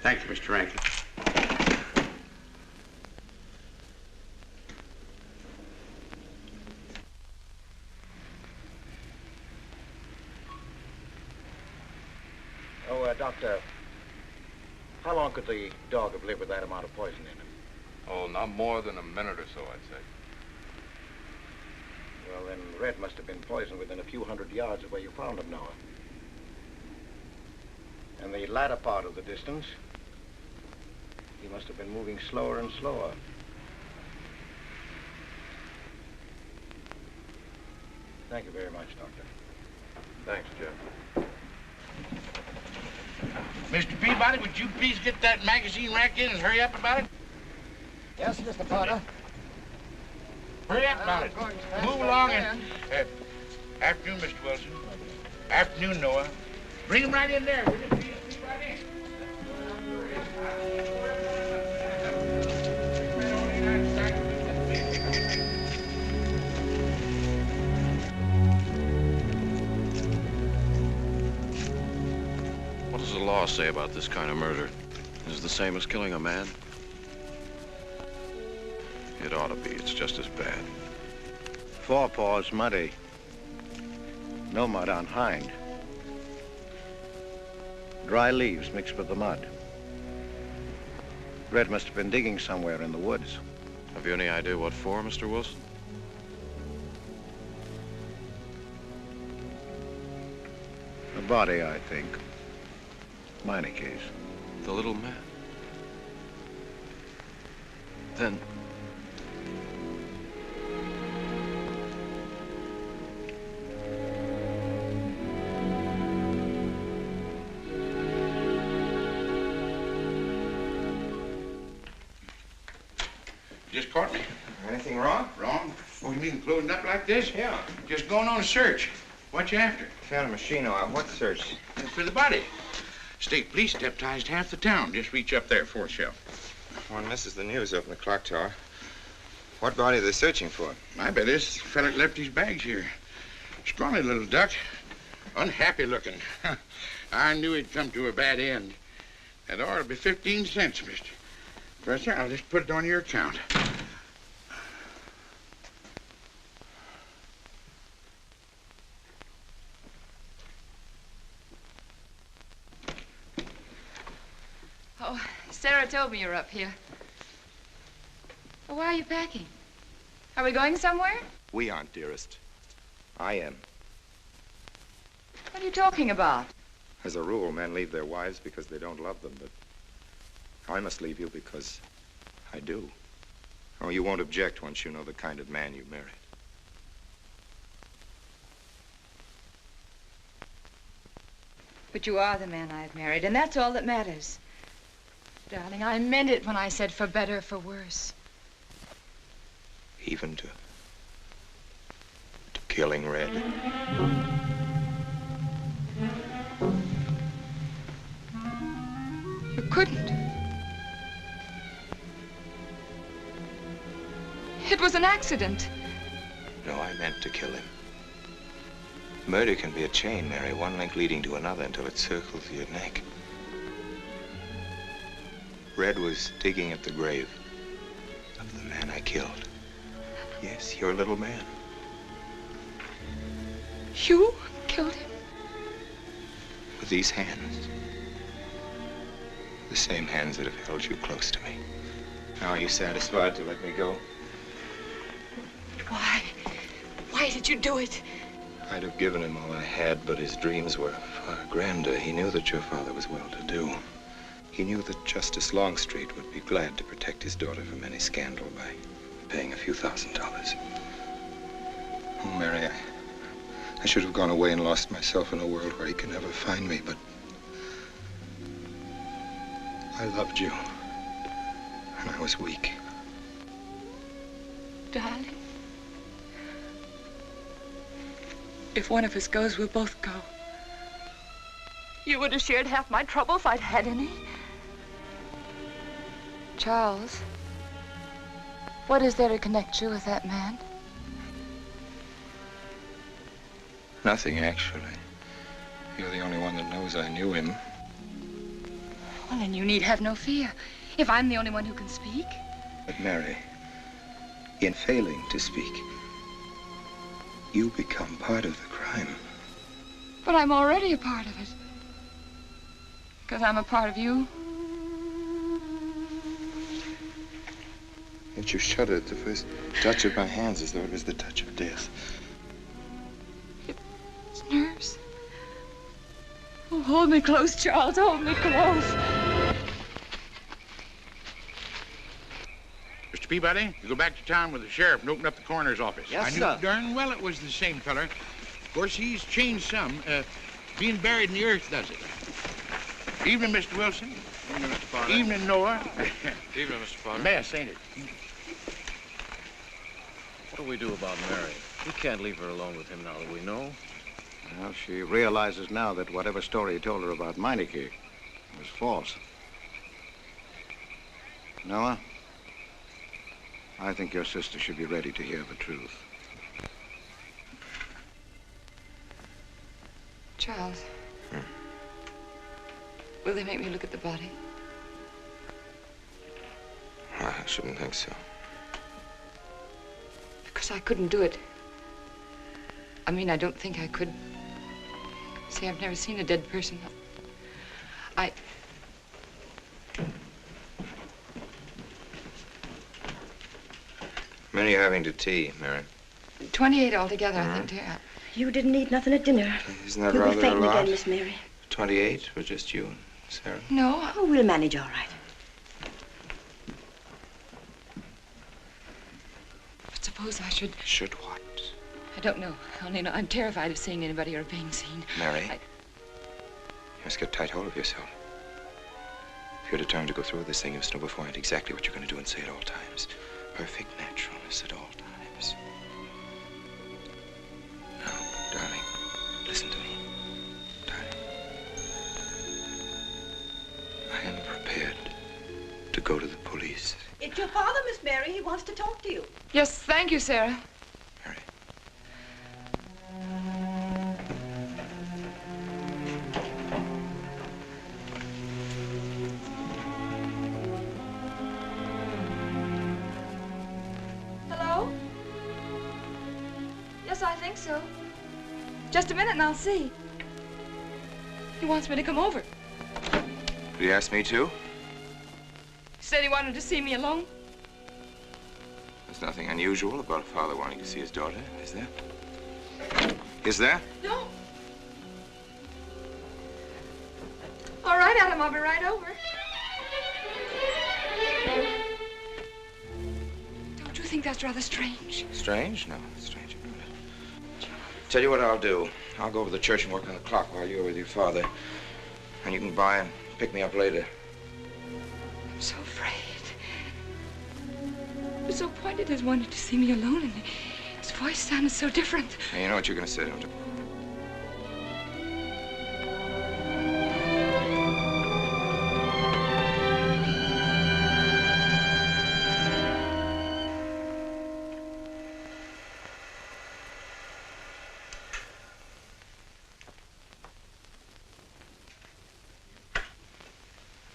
Thank you, Mr. Rankin. Oh, Doctor, how long could the dog have lived with that amount of poison in him? Oh, not more than a minute or so, I'd say. Well, then Red must have been poisoned within a few hundred yards of where you found him, Noah. And the latter part of the distance, he must have been moving slower and slower. Thank you very much, Doctor. Thanks, Jeff. Mr. Peabody, would you please get that magazine rack in and hurry up about it? Yes, Mr. Potter. Hurry up about it. Move along and... afternoon, Mr. Wilson. Afternoon, Noah. Bring him right in there, will you? Please right in. What does the law say about this kind of murder? Is it the same as killing a man? It ought to be. It's just as bad. Forepaws muddy. No mud on hind. Dry leaves mixed with the mud. Red must have been digging somewhere in the woods. Have you any idea what for, Mr. Wilson? A body, I think. Minor case. The little man. Then... Just caught me. Anything wrong? Wrong? Oh, you mean closing up like this? Yeah. Just going on a search. What you after? Found a machine oil. What search? For the body. State police deputized half the town. Just reach up there, fourth shelf. One misses the news up in the clock tower. What body are they searching for? I bet this fella left his bags here. Scrawny little duck. Unhappy looking. I knew he'd come to a bad end. That ought to be 15 cents, mister. Professor, I'll just put it on your account. Oh, Sarah told me you're up here. Well, why are you packing? Are we going somewhere? We aren't, dearest. I am. What are you talking about? As a rule, men leave their wives because they don't love them, but I must leave you because I do. Oh, you won't object once you know the kind of man you married. But you are the man I've married, and that's all that matters. Darling, I meant it when I said for better or for worse. Even to killing Red. You couldn't. It was an accident. No, I meant to kill him. Murder can be a chain, Mary, one link leading to another until it circles your neck. Red was digging at the grave of the man I killed. Yes, your little man. You killed him? With these hands. The same hands that have held you close to me. Now, are you satisfied to let me go? Why? Why did you do it? I'd have given him all I had, but his dreams were far grander. He knew that your father was well-to-do. He knew that Justice Longstreet would be glad to protect his daughter from any scandal by paying a few $1,000s. Oh, Mary, I should have gone away and lost myself in a world where he could never find me, but I loved you, and I was weak. Darling, if one of us goes, we'll both go. You would have shared half my trouble if I'd had any. Charles, what is there to connect you with that man? Nothing, actually. You're the only one that knows I knew him. Well, then you need have no fear. If I'm the only one who can speak. But Mary, in failing to speak, you become part of the crime. But I'm already a part of it. Because I'm a part of you. Yet you shuddered at the first touch of my hands as though it was the touch of death. It's nerves. Oh, hold me close, Charles. Hold me close. Mr. Peabody, you go back to town with the sheriff and open up the coroner's office. Yes, I knew sir. darn well it was the same feller. Of course, he's changed some. Being buried in the earth does it. Evening, Mr. Wilson. Evening, Mr. Potter. Evening, Noah. Evening, Mr. Potter. Mess, ain't it? What do we do about Mary? We can't leave her alone with him now that we know. Well, she realizes now that whatever story he told her about Meineke was false. Noah, I think your sister should be ready to hear the truth. Charles. Will they make me look at the body? I shouldn't think so. Because I couldn't do it. I mean, I don't think I could. See, I've never seen a dead person. Many are having to tea, Mary. 28 altogether, I think, dear. You didn't eat nothing at dinner. Isn't that You'll rather be a fainting lot? again, Miss Mary. 28 for just you and Sarah? No. Oh, we'll manage all right. But suppose I should... Should what? I don't know. I only know I'm terrified of seeing anybody or being seen. Mary, you must get tight hold of yourself. If you're determined to go through with this thing, you must know beforehand exactly what you're going to do and say at all times. Perfect naturalness at all times. Mary. He wants to talk to you. Yes, thank you, Sarah. Hello? Yes, I think so. Just a minute and I'll see. He wants me to come over. Did he ask me to? He said he wanted to see me alone. There's nothing unusual about a father wanting to see his daughter, is there? Is there? No. All right, Adam, I'll be right over. Don't you think that's rather strange? Strange? No, strange about it. Tell you what I'll do. I'll go over to the church and work on the clock while you're with your father. And you can by and pick me up later. I'm so afraid. He was so pointed as wanted to see me alone, and his voice sounded so different. Hey, you know what you're going to say, don't you?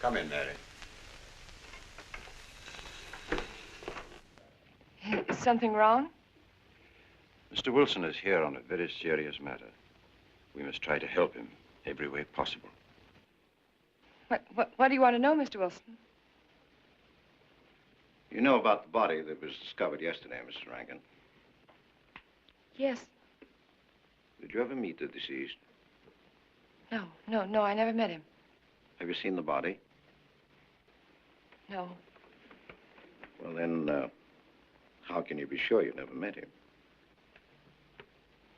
Come in, Mary. Is something wrong? Mr. Wilson is here on a very serious matter. We must try to help him every way possible. What do you want to know, Mr. Wilson? You know about the body that was discovered yesterday, Mrs. Rankin. Yes. Did you ever meet the deceased? No, I never met him. Have you seen the body? No. Well, then, how can you be sure you never met him?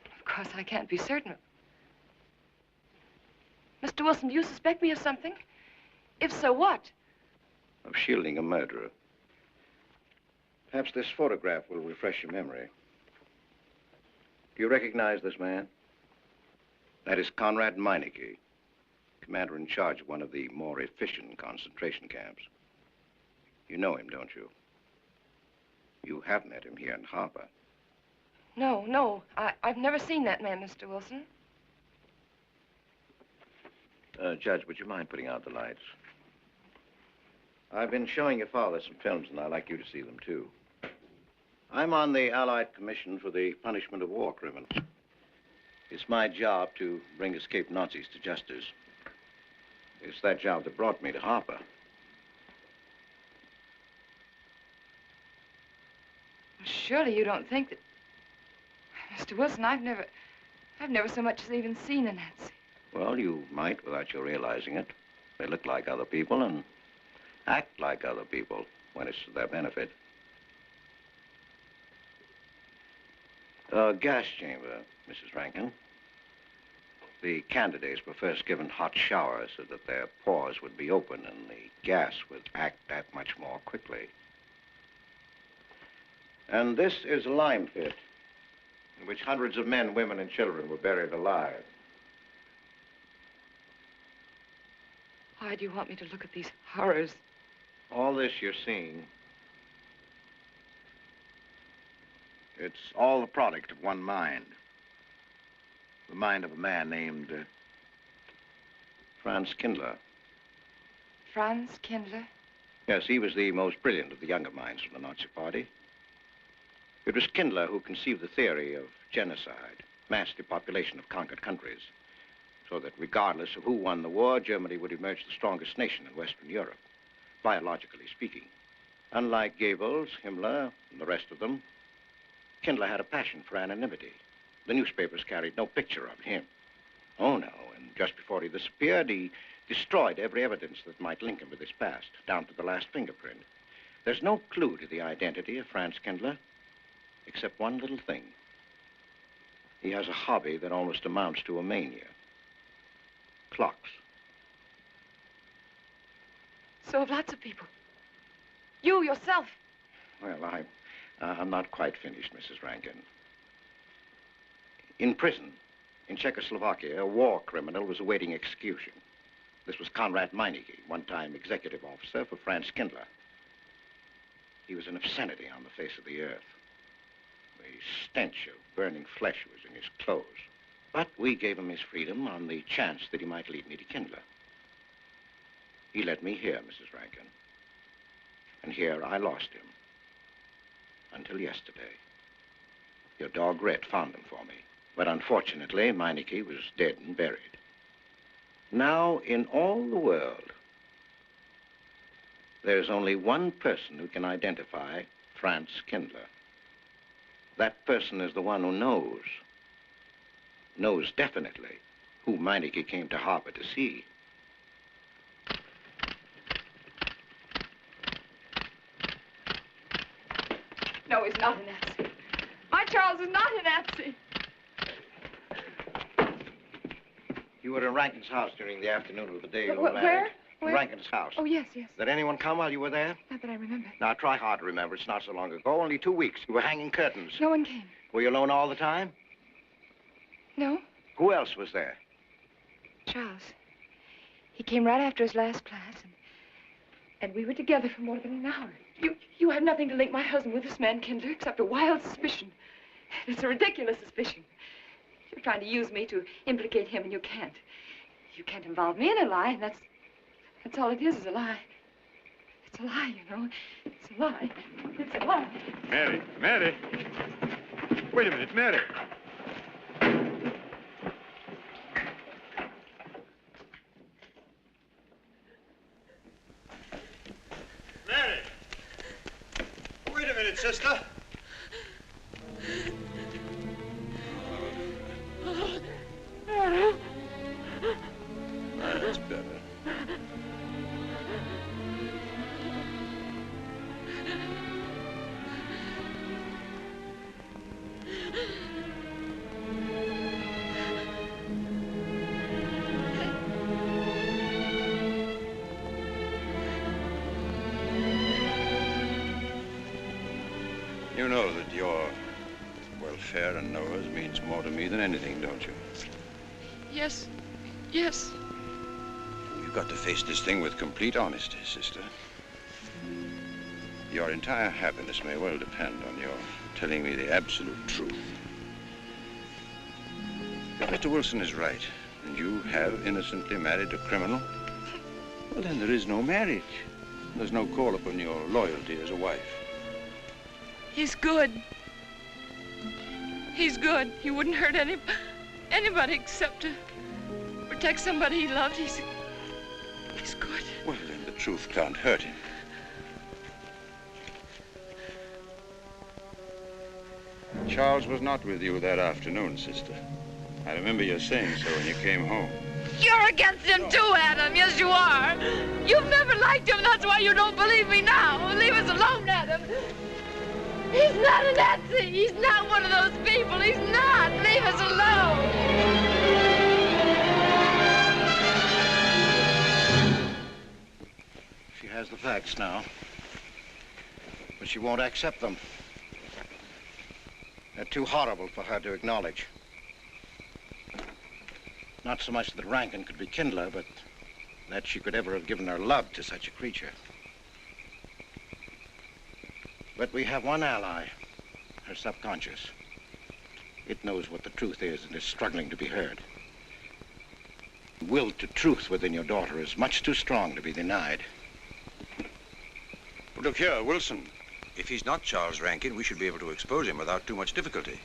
Of course, I can't be certain. Mr. Wilson, do you suspect me of something? If so, what? Of shielding a murderer. Perhaps this photograph will refresh your memory. Do you recognize this man? That is Conrad Meineke, commander in charge of one of the more efficient concentration camps. You know him, don't you? You have met him here in Harper. No, I've never seen that man, Mr. Wilson. Judge, would you mind putting out the lights? I've been showing your father some films, and I'd like you to see them, too. I'm on the Allied Commission for the Punishment of War Criminals. It's my job to bring escaped Nazis to justice. It's that job that brought me to Harper. Surely you don't think that... Mr. Wilson, I've never so much as even seen a Nazi. Well, you might without your realizing it. They look like other people and act like other people when it's to their benefit. A gas chamber, Mrs. Rankin. The candidates were first given hot showers so that their pores would be open and the gas would act that much more quickly. And this is a lime pit in which hundreds of men, women, and children were buried alive. Why do you want me to look at these horrors? All this you're seeing, it's all the product of one mind. The mind of a man named Franz Kindler. Franz Kindler? Yes, he was the most brilliant of the younger minds of the Nazi Party. It was Kindler who conceived the theory of genocide, mass depopulation of conquered countries, so that regardless of who won the war, Germany would emerge the strongest nation in Western Europe, biologically speaking. Unlike Goebbels, Himmler, and the rest of them, Kindler had a passion for anonymity. The newspapers carried no picture of him. Oh, no, and just before he disappeared, he destroyed every evidence that might link him with his past, down to the last fingerprint. There's no clue to the identity of Franz Kindler, except one little thing. He has a hobby that almost amounts to a mania. Clocks. So have lots of people. You, yourself. Well, I'm not quite finished, Mrs. Rankin. In prison, in Czechoslovakia, a war criminal was awaiting execution. This was Conrad Meineke, one-time executive officer for Franz Kindler. He was an obscenity on the face of the earth. The stench of burning flesh was in his clothes. But we gave him his freedom on the chance that he might lead me to Kindler. He led me here, Mrs. Rankin. And here I lost him. Until yesterday. Your dog Red found him for me. But unfortunately, Meineke was dead and buried. Now, in all the world, there's only one person who can identify Franz Kindler. That person is the one who knows definitely who Meineke came to harbor to see. No, he's not a Nazi. My Charles is not a Nazi. You were in Rankin's house during the afternoon of the day you were Where? married. Where? Rankin's house. Oh, yes, yes. Did anyone come while you were there? Not that I remember. Now, try hard to remember. It's not so long ago. Only 2 weeks. You were hanging curtains. No one came. Were you alone all the time? No. Who else was there? Charles. He came right after his last class, and we were together for more than an hour. You have nothing to link my husband with this man, Kindler, except a wild suspicion. It's a ridiculous suspicion. You're trying to use me to implicate him, and you can't. You can't involve me in a lie, and that's all it is a lie. It's a lie, you know. It's a lie. It's a lie. Mary. Wait a minute, Mary. Mary! Wait a minute, sister. That's better. You know that your welfare and Noah's means more to me than anything, don't you? Yes. Yes. You've got to face this thing with complete honesty, sister. Your entire happiness may well depend on your telling me the absolute truth. If Mr. Wilson is right, and you have innocently married a criminal, well, then there is no marriage. There's no call upon your loyalty as a wife. He's good. He's good. He wouldn't hurt anybody except to protect somebody he loved. He's good. Well, then the truth can't hurt him. Charles was not with you that afternoon, sister. I remember you saying so when you came home. You're against him too, Adam. Yes, you are. You've never liked him. That's why you don't believe me now. Leave us alone, Adam. He's not a Nazi. He's not one of those people. He's not. Leave us alone. She has the facts now, but she won't accept them. They're too horrible for her to acknowledge. Not so much that Rankin could be Kindler, but that she could ever have given her love to such a creature. But we have one ally, her subconscious. It knows what the truth is and is struggling to be heard. The will to truth within your daughter is much too strong to be denied. But look here, Wilson. If he's not Charles Rankin, we should be able to expose him without too much difficulty.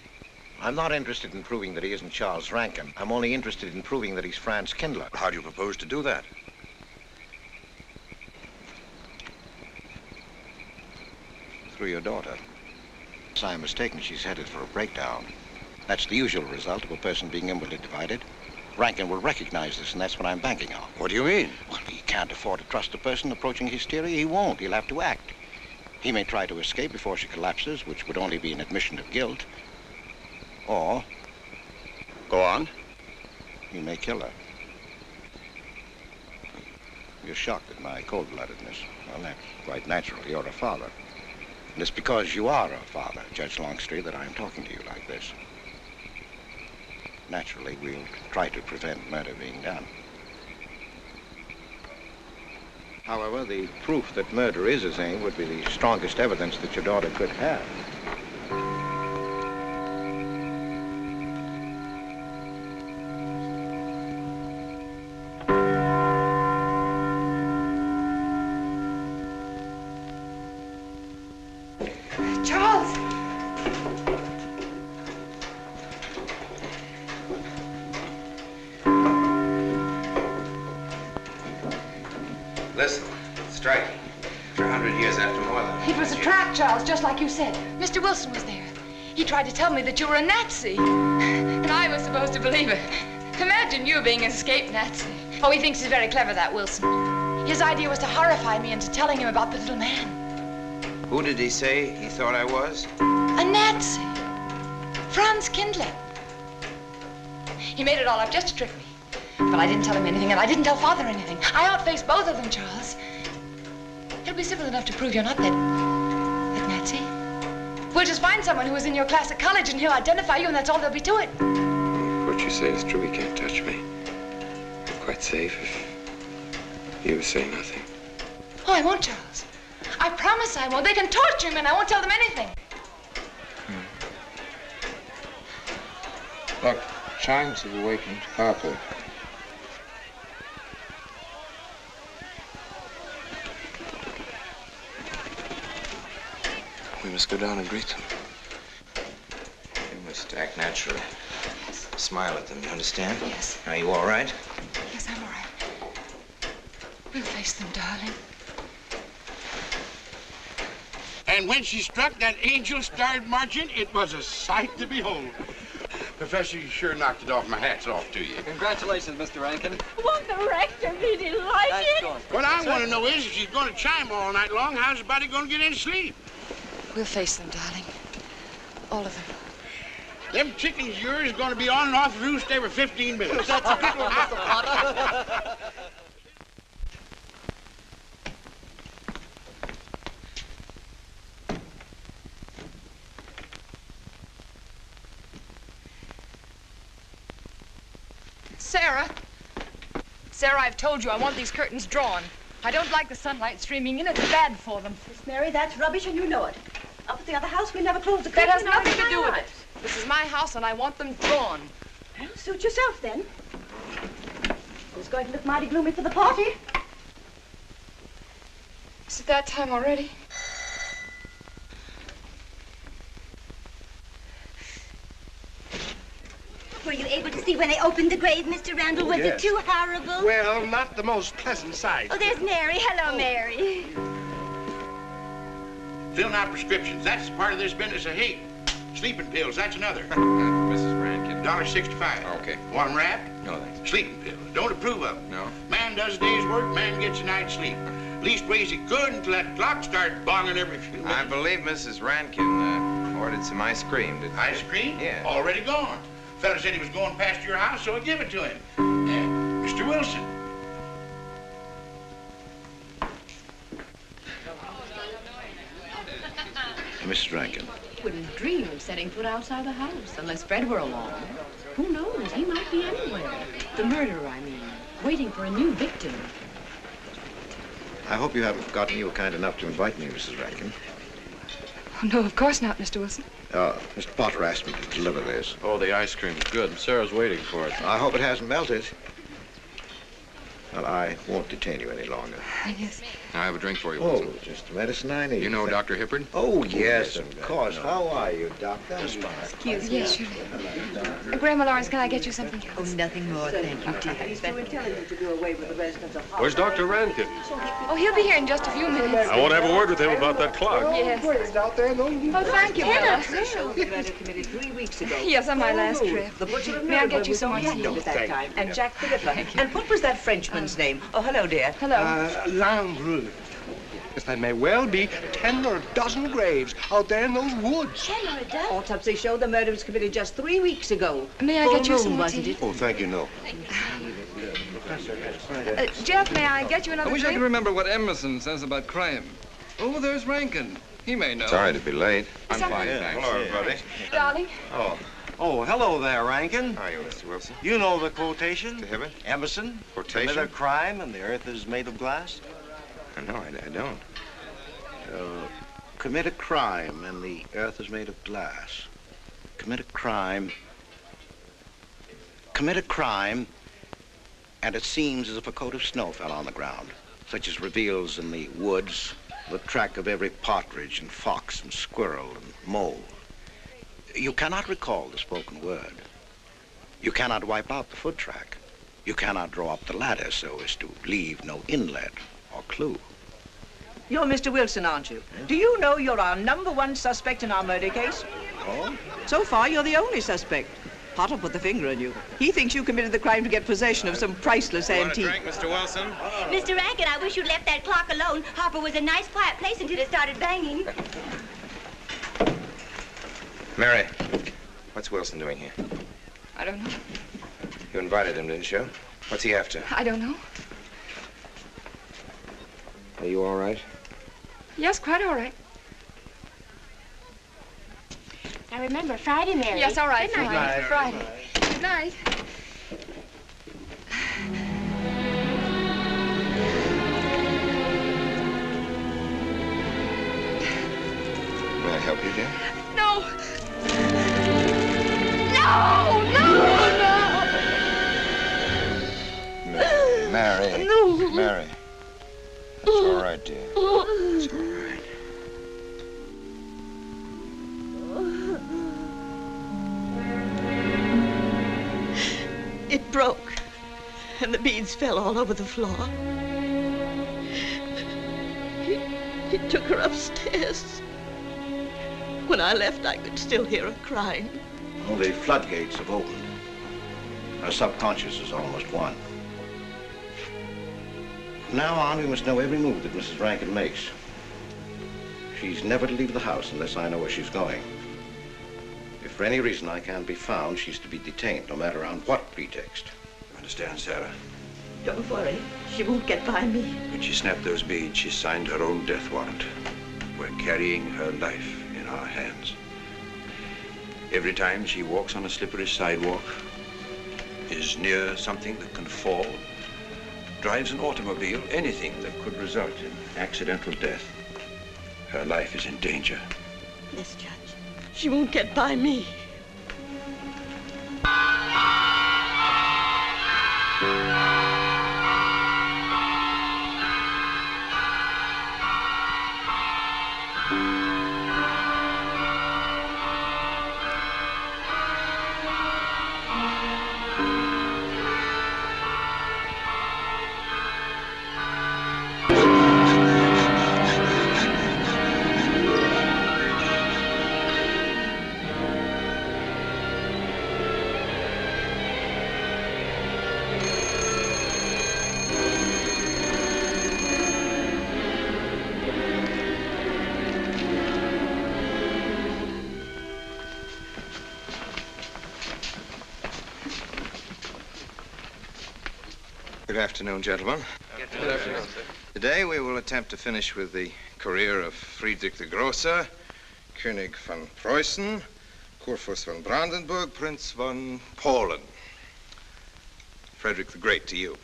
I'm not interested in proving that he isn't Charles Rankin. I'm only interested in proving that he's Franz Kindler. How do you propose to do that? Through your daughter. If I'm mistaken, she's headed for a breakdown. That's the usual result of a person being inwardly divided. Rankin will recognize this, and that's what I'm banking on. What do you mean? Well, he can't afford to trust a person approaching hysteria. He won't. He'll have to act. He may try to escape before she collapses, which would only be an admission of guilt. Or... Go on. He may kill her. You're shocked at my cold-bloodedness. Well, that's quite natural. You're a father. And it's because you are a father, Judge Longstreet, that I'm talking to you like this. Naturally, we'll try to prevent murder being done. However, the proof that murder is his aim would be the strongest evidence that your daughter could have. Charles! Listen, striking. For 100 years after more than... It was a trap, Charles, just like you said. Mr. Wilson was there. He tried to tell me that you were a Nazi. And I was supposed to believe it. Imagine you being an escaped Nazi. Oh, he thinks he's very clever, that Wilson. His idea was to horrify me into telling him about the little man. Who did he say he thought I was? A Nazi. Franz Kindler. He made it all up just to trick me. But I didn't tell him anything, and I didn't tell Father anything. I outfaced both of them, Charles. He'll be civil enough to prove you're not that Nazi. We'll just find someone who was in your class at college, and he'll identify you, and that's all there'll be to it. What you say is true. He can't touch me. I'm quite safe if you say nothing. Oh, I won't, Charles. I promise I won't. They can torture him, and I won't tell them anything. Look, chimes have awakened Harper. We must go down and greet them. You must act naturally. Yes. Smile at them, you understand? Yes. Are you all right? Yes, I'm all right. We'll face them, darling. And when she struck that angel-starred marching, it was a sight to behold. Professor, you sure knocked it off. My hat's off to you. Congratulations, Mr. Rankin. Won't the rector be delighted? What I want to know is, if she's going to chime all night long, how's the body going to get any sleep? We'll face them, darling. All of them. Them chickens of yours going to be on and off the roost every 15 minutes. That's a good one, Mr. Potter. Sarah. Sarah, I've told you I want these curtains drawn. I don't like the sunlight streaming in. It's bad for them. Miss Mary, that's rubbish, and you know it. Up at the other house, we never close the curtains. That has nothing to do with it. This is my house, and I want them drawn. Well, suit yourself, then. It's going to look mighty gloomy for the party. Is it that time already? Were you able to see when they opened the grave, Mr. Randall? Was it too horrible? Well, not the most pleasant sight. Oh, there's Mary. Hello, Mary. Filling out prescriptions, that's part of this business of hate. Sleeping pills, that's another. Mrs. Rankin. $1.65. Okay. One wrap? No, thanks. Sleeping pills. Don't approve of them. No. Man does a day's work, man gets a night's sleep. Leastways he could until that clock started bonging every few minutes. I believe Mrs. Rankin ordered some ice cream. Ice cream? Yeah. Already gone. Fella said he was going past your house, so I give it to him. Mr. Wilson. Mrs. Rankin. Wouldn't dream of setting foot outside the house unless Fred were along. Who knows? He might be anywhere. The murderer, I mean, waiting for a new victim. I hope you haven't forgotten you were kind enough to invite me, Mrs. Rankin. Oh, no, of course not, Mr. Wilson. Mr. Potter asked me to deliver this. Oh, the ice cream's good. Sarah's waiting for it. I hope it hasn't melted. Well, I won't detain you any longer. Yes. I have a drink for you, Oh, Wilson. just the medicine I need. You know Dr. Hippard? Oh, yes, of course. How are you, Doctor? Excuse me. Yes, surely. Grandma Lawrence, can I get you something else? Oh, nothing more, thank you, dear. He's too intelligent to do away with the residents of Where's Dr. Rankin? Oh, he'll be here in just a few minutes. I want to have a word with him about that clock. Yes. out there, no Oh, thank you, Bella. committee 3 weeks ago. Yes, on my last trip. The butcher May I get you some more tea? at that time. And Jack Philippa. And what was that Frenchman's name? Oh, hello, dear. Hello. Landru. Yes, there may well be 10 or a dozen graves out there in those woods. 10 or a dozen? Autopsy showed the murder was committed just 3 weeks ago. May I Full get you moon, some more wasn't tea? it? Oh, thank you, no. Jeff, may I get you another I wish I drink? could remember what Emerson says about crime. Oh, there's Rankin. He may know. Sorry to be late. I'm fine, thanks. Hello, everybody. Darling. Oh, hello there, Rankin. How are you, Mr. Wilson? You know the quotation? To Hibbert? Emerson. Quotation? Commit a crime and the earth is made of glass. No, I don't. Commit a crime and the earth is made of glass. Commit a crime and it seems as if a coat of snow fell on the ground, such as reveals in the woods the track of every partridge and fox and squirrel and mole. You cannot recall the spoken word. You cannot wipe out the foot track. You cannot draw up the ladder so as to leave no inlet or clue. You're Mr. Wilson, aren't you? Do you know you're our #1 suspect in our murder case? Oh? So far, you're the only suspect. Potter put the finger on you. He thinks you committed the crime to get possession of some priceless antique. Want a drink, Mr. Wilson? Mr. Rankin, I wish you'd left that clock alone. Harper was a nice, quiet place until it started banging. Mary, what's Wilson doing here? I don't know. You invited him, didn't you? What's he after? I don't know. Are you all right? Yes, quite all right. Now remember, Friday, Mary. Yes, all right. Good night. Friday. Good night. May I help you, dear? No! No! Mary. No. Mary. It's all right, dear. It's all right. It broke, and the beads fell all over the floor. He took her upstairs. When I left, I could still hear her crying. Well, the floodgates have opened. Her subconscious is almost won. From now on, we must know every move that Mrs. Rankin makes. She's never to leave the house unless I know where she's going. If for any reason I can't be found, she's to be detained, no matter on what pretext. Understand, Sarah? Don't worry, she won't get by me. When she snapped those beads, she signed her own death warrant. We're carrying her life in our hands. Every time she walks on a slippery sidewalk, is near something that can fall, drives an automobile, anything that could result in accidental death, her life is in danger. Yes, Judge. She won't get by me. Good afternoon, gentlemen. Good afternoon, sir. Today we will attempt to finish with the career of Friedrich the Großer, König von Preußen, Kurfürst von Brandenburg, Prince von Polen. Frederick the Great to you.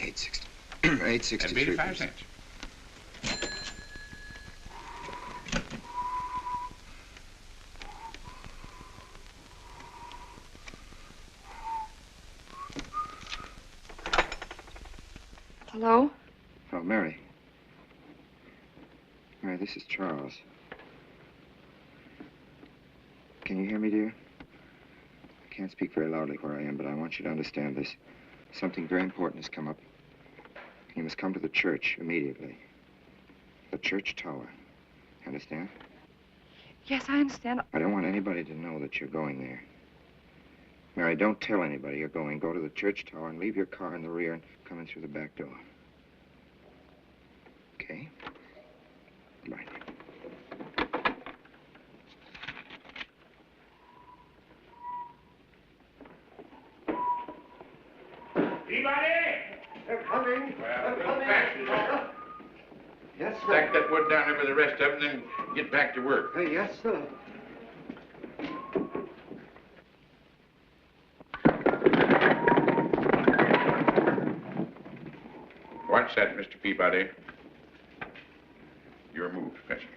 863. That'd be 85 cents. Hello? Oh, Mary. Mary, this is Charles. Can you hear me, dear? I can't speak very loudly where I am, but I want you to understand this. Something very important has come up. You must come to the church immediately. The church tower. Understand? Yes, I understand. I don't want anybody to know that you're going there. Mary, don't tell anybody you're going. Go to the church tower and leave your car in the rear and come in through the back door. Okay? Right. Anybody? They're coming. Well, They're coming. faster. Yes, sir. Stack that wood down there with the rest of them, then get back to work. Yes, sir. Watch that, Mr. Peabody. Your move, Professor.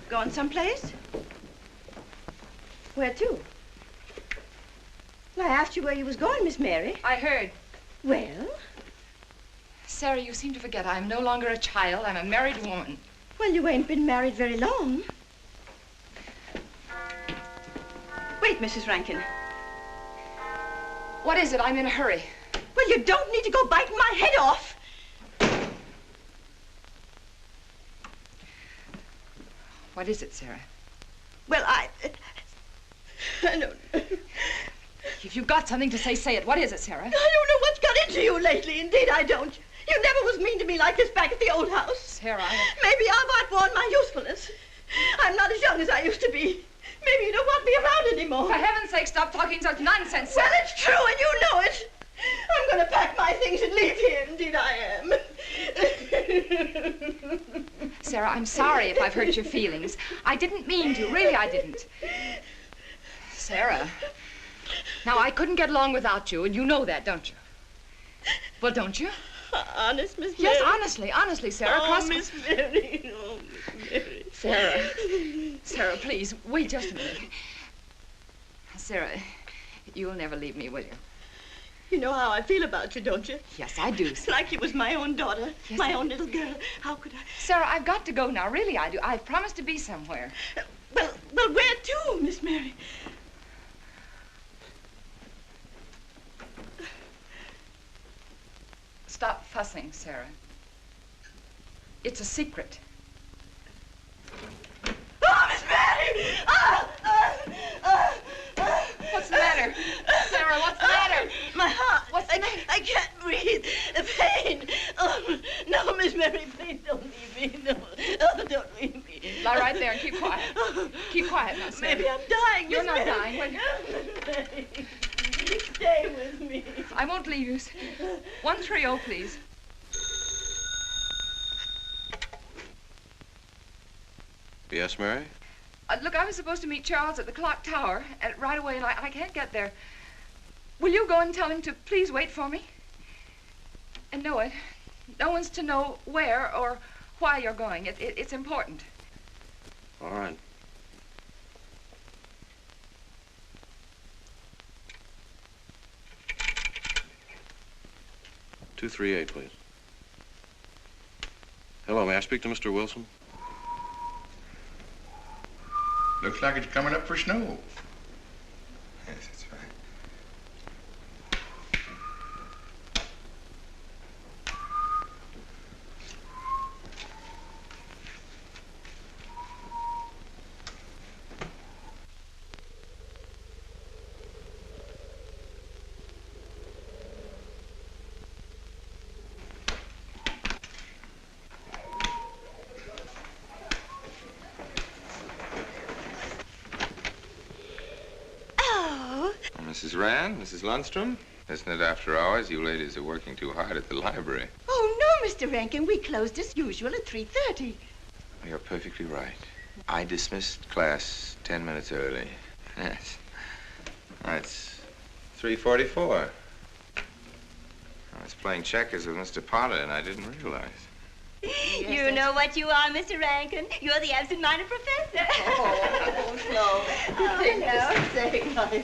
Going someplace? Where to? Well, I asked you where you was going, Miss Mary. I heard. Well? Sarah, you seem to forget I'm no longer a child. I'm a married woman. Well, you ain't been married very long. Wait, Mrs. Rankin. What is it? I'm in a hurry. Well, you don't need to go biting my head off. What is it, Sarah? Well, I don't know. If you've got something to say, say it. What is it, Sarah? I don't know what's got into you lately. Indeed, I don't. You never was mean to me like this back at the old house. Sarah, Maybe I've outworn my usefulness. I'm not as young as I used to be. Maybe you don't want me around anymore. For heaven's sake, stop talking such nonsense, Sarah. Well, it's true, and you know it. I'm going to pack my things and leave here. Indeed, I am. Sarah, I'm sorry if I've hurt your feelings. I didn't mean to. Really, I didn't. Sarah. Now, I couldn't get along without you, and you know that, don't you? Well, don't you? Honest, Miss Mary? Yes, honestly, Sarah. Oh, Miss Mary. Oh, Miss Mary. Sarah, please, wait just a minute. Sarah, you'll never leave me, will you? You know how I feel about you, don't you? Yes, I do. It's like you was my own daughter, Yes, my own little girl. How could I? Sarah, I've got to go now. Really, I do. I've promised to be somewhere. Well, where to, Miss Mary? Stop fussing, Sarah. It's a secret. Oh, Miss Mary! What's the matter? Sarah, what's the matter? My heart. What's the matter? I can't breathe. The pain. Oh, no, Miss Mary, please don't leave me. No, oh, don't leave me. Lie right there and keep quiet. Keep quiet now, Sarah. Maybe I'm dying, You're Miss not Mary. dying. Miss Mary, stay with me. I won't leave you. 130, please. Yes, Mary? Look, I was supposed to meet Charles at the clock tower right away, and I can't get there. Will you go and tell him to please wait for me? And no one's to know where or why you're going. It's important. All right. "238, please. Hello, may I speak to Mr. Wilson? Looks like it's coming up for snow. Yes, that's right. Mrs. Rand, Mrs. Lundstrom, isn't it after hours? You ladies are working too hard at the library. Oh, no, Mr. Rankin. We closed as usual at 3:30. You're perfectly right. I dismissed class 10 minutes early. Yes. It's 3:44. I was playing checkers with Mr. Potter, and I didn't realize. You know what you are, Mr. Rankin. You're the absent-minded professor. Oh, no. Oh, no. Say nice.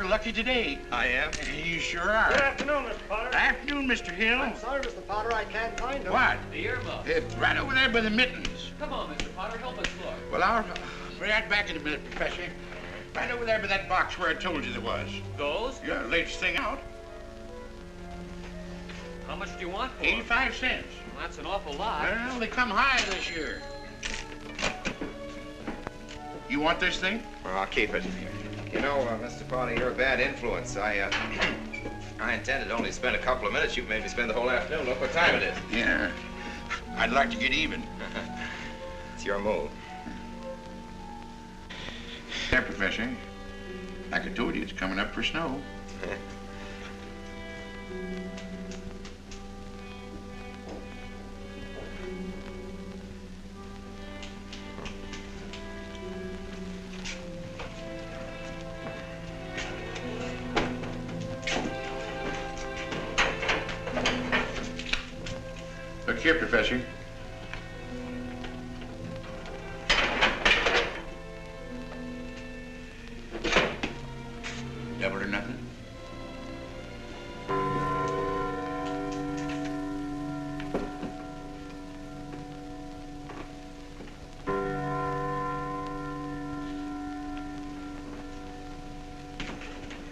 Lucky today. I am. You sure are. Good afternoon, Mr. Potter. Afternoon, Mr. Hill. I'm sorry, Mr. Potter, I can't find him. What? The earmuff. It's right over there by the mittens. Come on, Mr. Potter, help us look. Well, I'll be right back in a minute, Professor. Right over there by that box where I told you there was. Those? Yeah, latest thing out. How much do you want for 85 cents. Well, that's an awful lot. Well, they come high this year. You want this thing? Well, I'll keep it. You know, Mr. Potter, you're a bad influence. I intended only to spend a couple of minutes. You've made me spend the whole afternoon. Look what time it is. Yeah. I'd like to get even. It's your move. Yeah, Professor. Like I told you, it's coming up for snow. Look here, Professor. Double or nothing?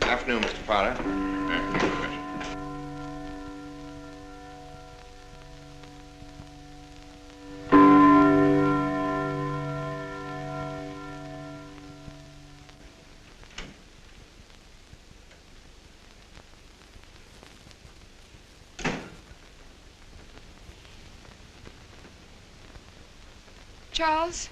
Afternoon, Mr. Potter. Afternoon, Professor. Charles?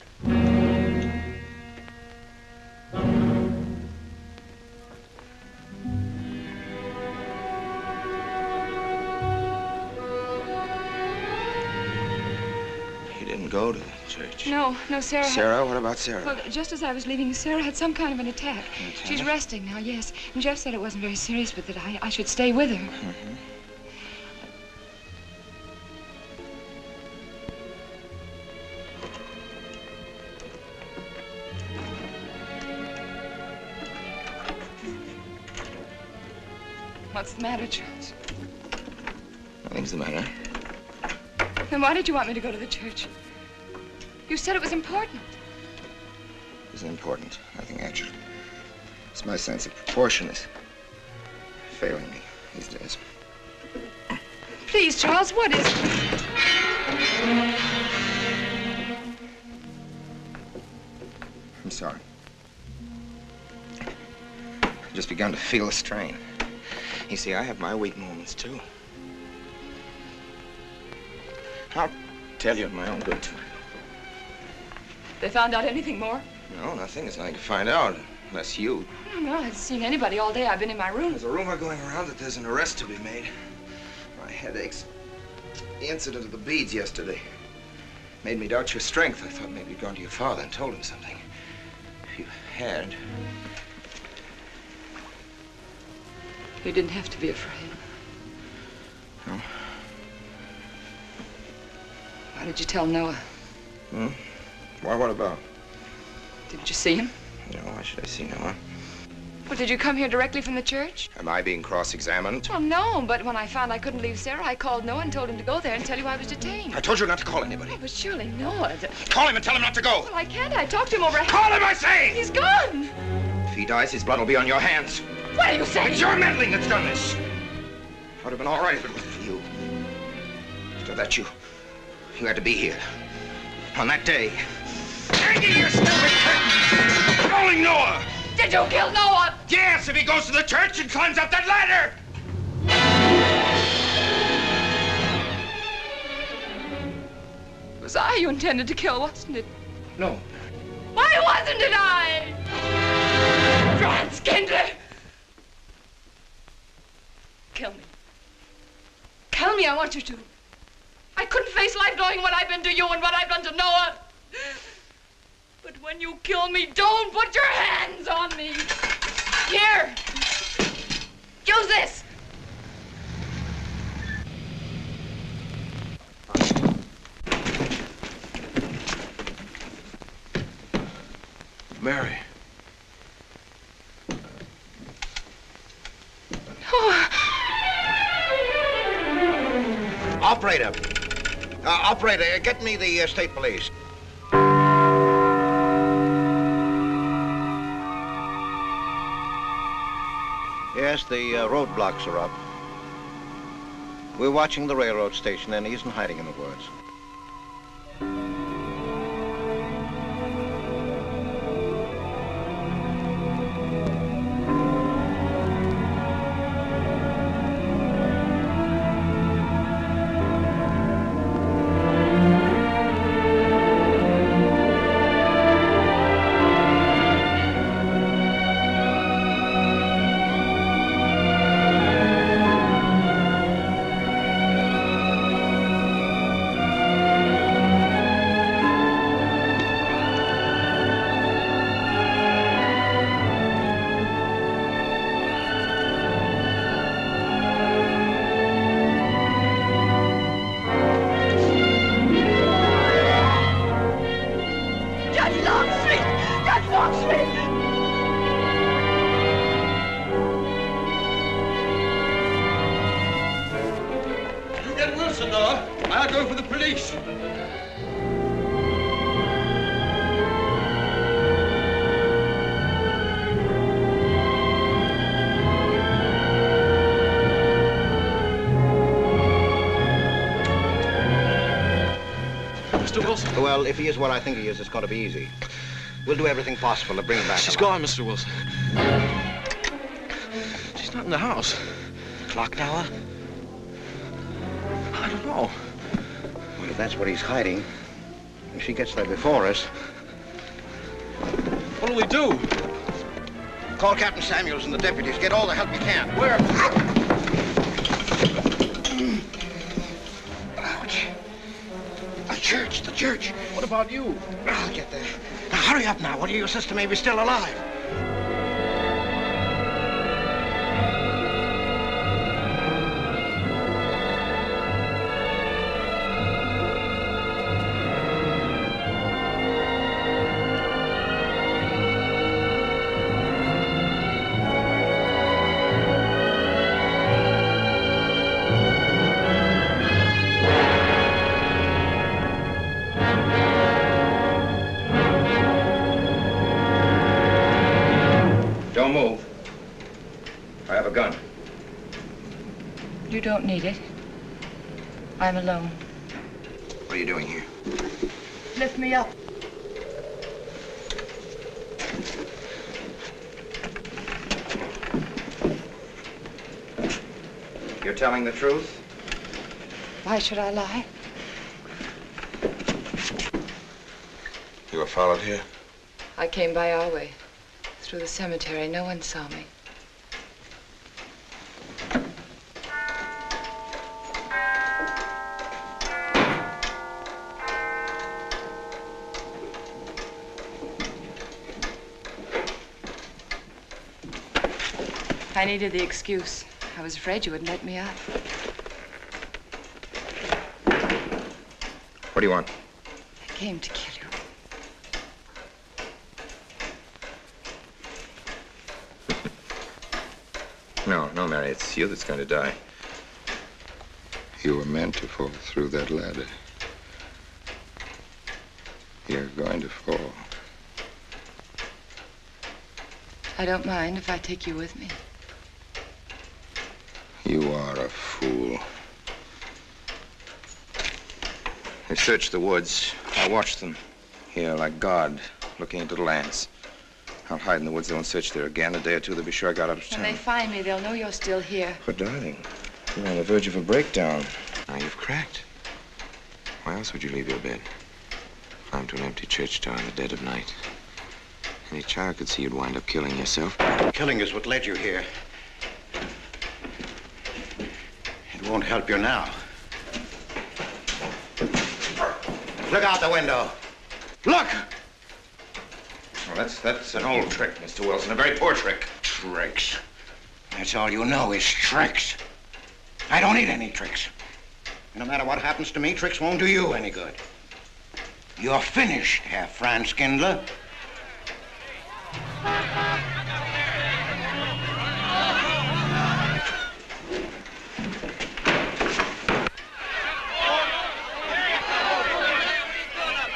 He didn't go to the church. No, Sarah. Sarah? What about Sarah? Well, just as I was leaving, Sarah had some kind of an attack. She's resting now, yes. And Jeff said it wasn't very serious, but that I should stay with her. Mm-hmm. What's the matter, Charles? Nothing's the matter. Then why did you want me to go to the church? You said it was important. It isn't important. Nothing actually. It's my sense of proportion is failing me these days. Please, Charles, what is it? I'm sorry. I've just begun to feel the strain. You see, I have my weak moments, too. I'll tell you in my own good time. They found out anything more? No, nothing. There's nothing to find out, unless you. No, I haven't seen anybody all day. I've been in my room. There's a rumor going around that there's an arrest to be made. My head aches. The incident of the beads yesterday made me doubt your strength. I thought maybe you'd gone to your father and told him something. If you had... You didn't have to be afraid. No? Why did you tell Noah? Hmm? Why, what about? Didn't you see him? No, why should I see Noah? Well, did you come here directly from the church? Am I being cross-examined? Well, no, but when I found I couldn't leave Sarah, I called Noah and told him to go there and tell you I was detained. I told you not to call anybody. Oh, but surely Noah... Call him and tell him not to go. Well, I can't. I talked to him over... Call him, I say! He's gone! If he dies, his blood will be on your hands. What are you saying? It's your meddling that's done this. I would have been all right if it wasn't for you. After that, you had to be here. On that day. Hanging your stupid curtain! Calling Noah! Did you kill Noah? Yes, if he goes to the church and climbs up that ladder! It was I you intended to kill, wasn't it? No. Why wasn't it I? Franz Kindler! Kill me. Kill me, I want you to. I couldn't face life knowing what I've been to you and what I've done to Noah. But when you kill me, don't put your hands on me. Here. Use this. Mary. Oh. Operator. Operator, get me the state police. Yes, the roadblocks are up. We're watching the railroad station, and he isn't hiding in the woods. Wilson, now. I'll go for the police. Mr. Wilson? Well, if he is what I think he is, it's going to be easy. We'll do everything possible to bring him back. She's gone, Mr. Wilson. She's not in the house. Clock tower? I don't know. Well, if that's what he's hiding, if she gets there before us... What'll we do? Call Captain Samuels and the deputies. Get all the help you can. Where? Ouch. The church. What about you? I'll get there. Now, hurry up now. One of your sister may be still alive. Don't move. I have a gun. You don't need it. I'm alone. What are you doing here? Lift me up. You're telling the truth? Why should I lie? You were followed here? I came by our way. Through the cemetery. No one saw me. I needed the excuse. I was afraid you wouldn't let me out. What do you want? I came to kill you. No, Mary, it's you that's going to die. You were meant to fall through that ladder. You're going to fall. I don't mind if I take you with me. You are a fool. They searched the woods. I watched them. Here, like God, looking into the lands. I'll hide in the woods. They won't search there again. A day or two, they'll be sure I got out of town. When they find me, they'll know you're still here. But, darling, you're on the verge of a breakdown. Now you've cracked. Why else would you leave your bed? Climb to an empty church tower in the dead of night. Any child could see you'd wind up killing yourself. Killing is what led you here. It won't help you now. Look out the window. Look! Well, that's an old trick, Mr. Wilson. A very poor trick. Tricks. That's all you know is tricks. I don't need any tricks. No matter what happens to me, tricks won't do you any good. You're finished, Herr Franz Kindler.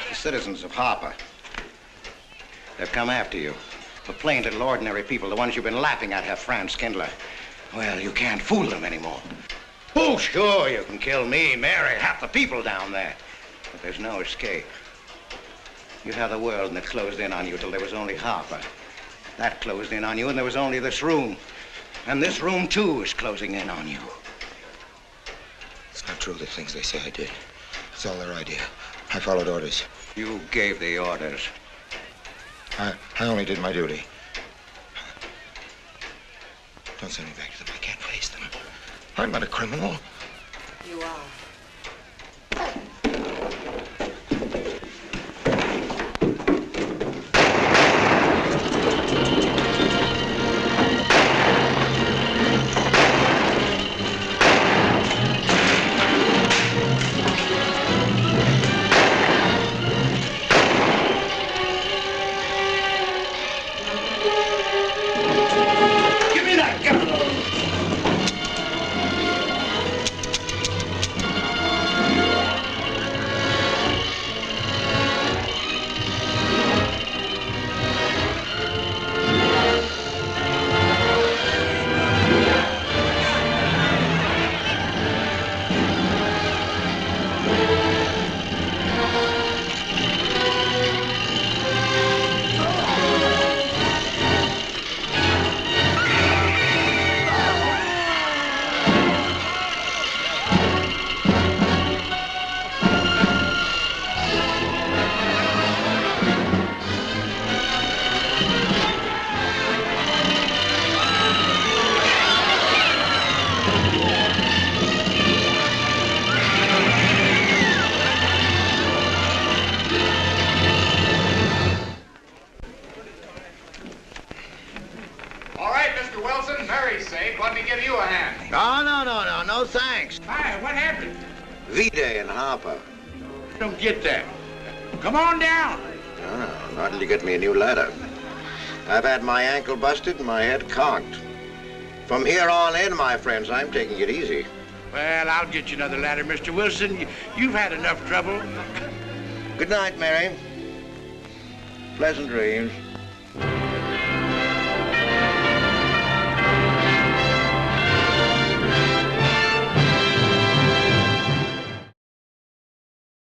The citizens of Harper. They've come after you. The plain little ordinary people, the ones you've been laughing at, Herr Franz Kindler. Well, you can't fool them anymore. Oh, sure, you can kill me, Mary, half the people down there. But there's no escape. You had the world and it closed in on you till there was only Harper. That closed in on you and there was only this room. And this room, too, is closing in on you. It's not true, the things they say I did. It's all their idea. I followed orders. You gave the orders. I only did my duty. Don't send me back to them. I can't face them. I'm not a criminal. You are. No, thanks. Hi, what happened? V-Day in Harper. I don't get that. Come on down. No, not till you get me a new ladder. I've had my ankle busted and my head conked. From here on in, my friends, I'm taking it easy. Well, I'll get you another ladder, Mr. Wilson. You've had enough trouble. Good night, Mary. Pleasant dreams.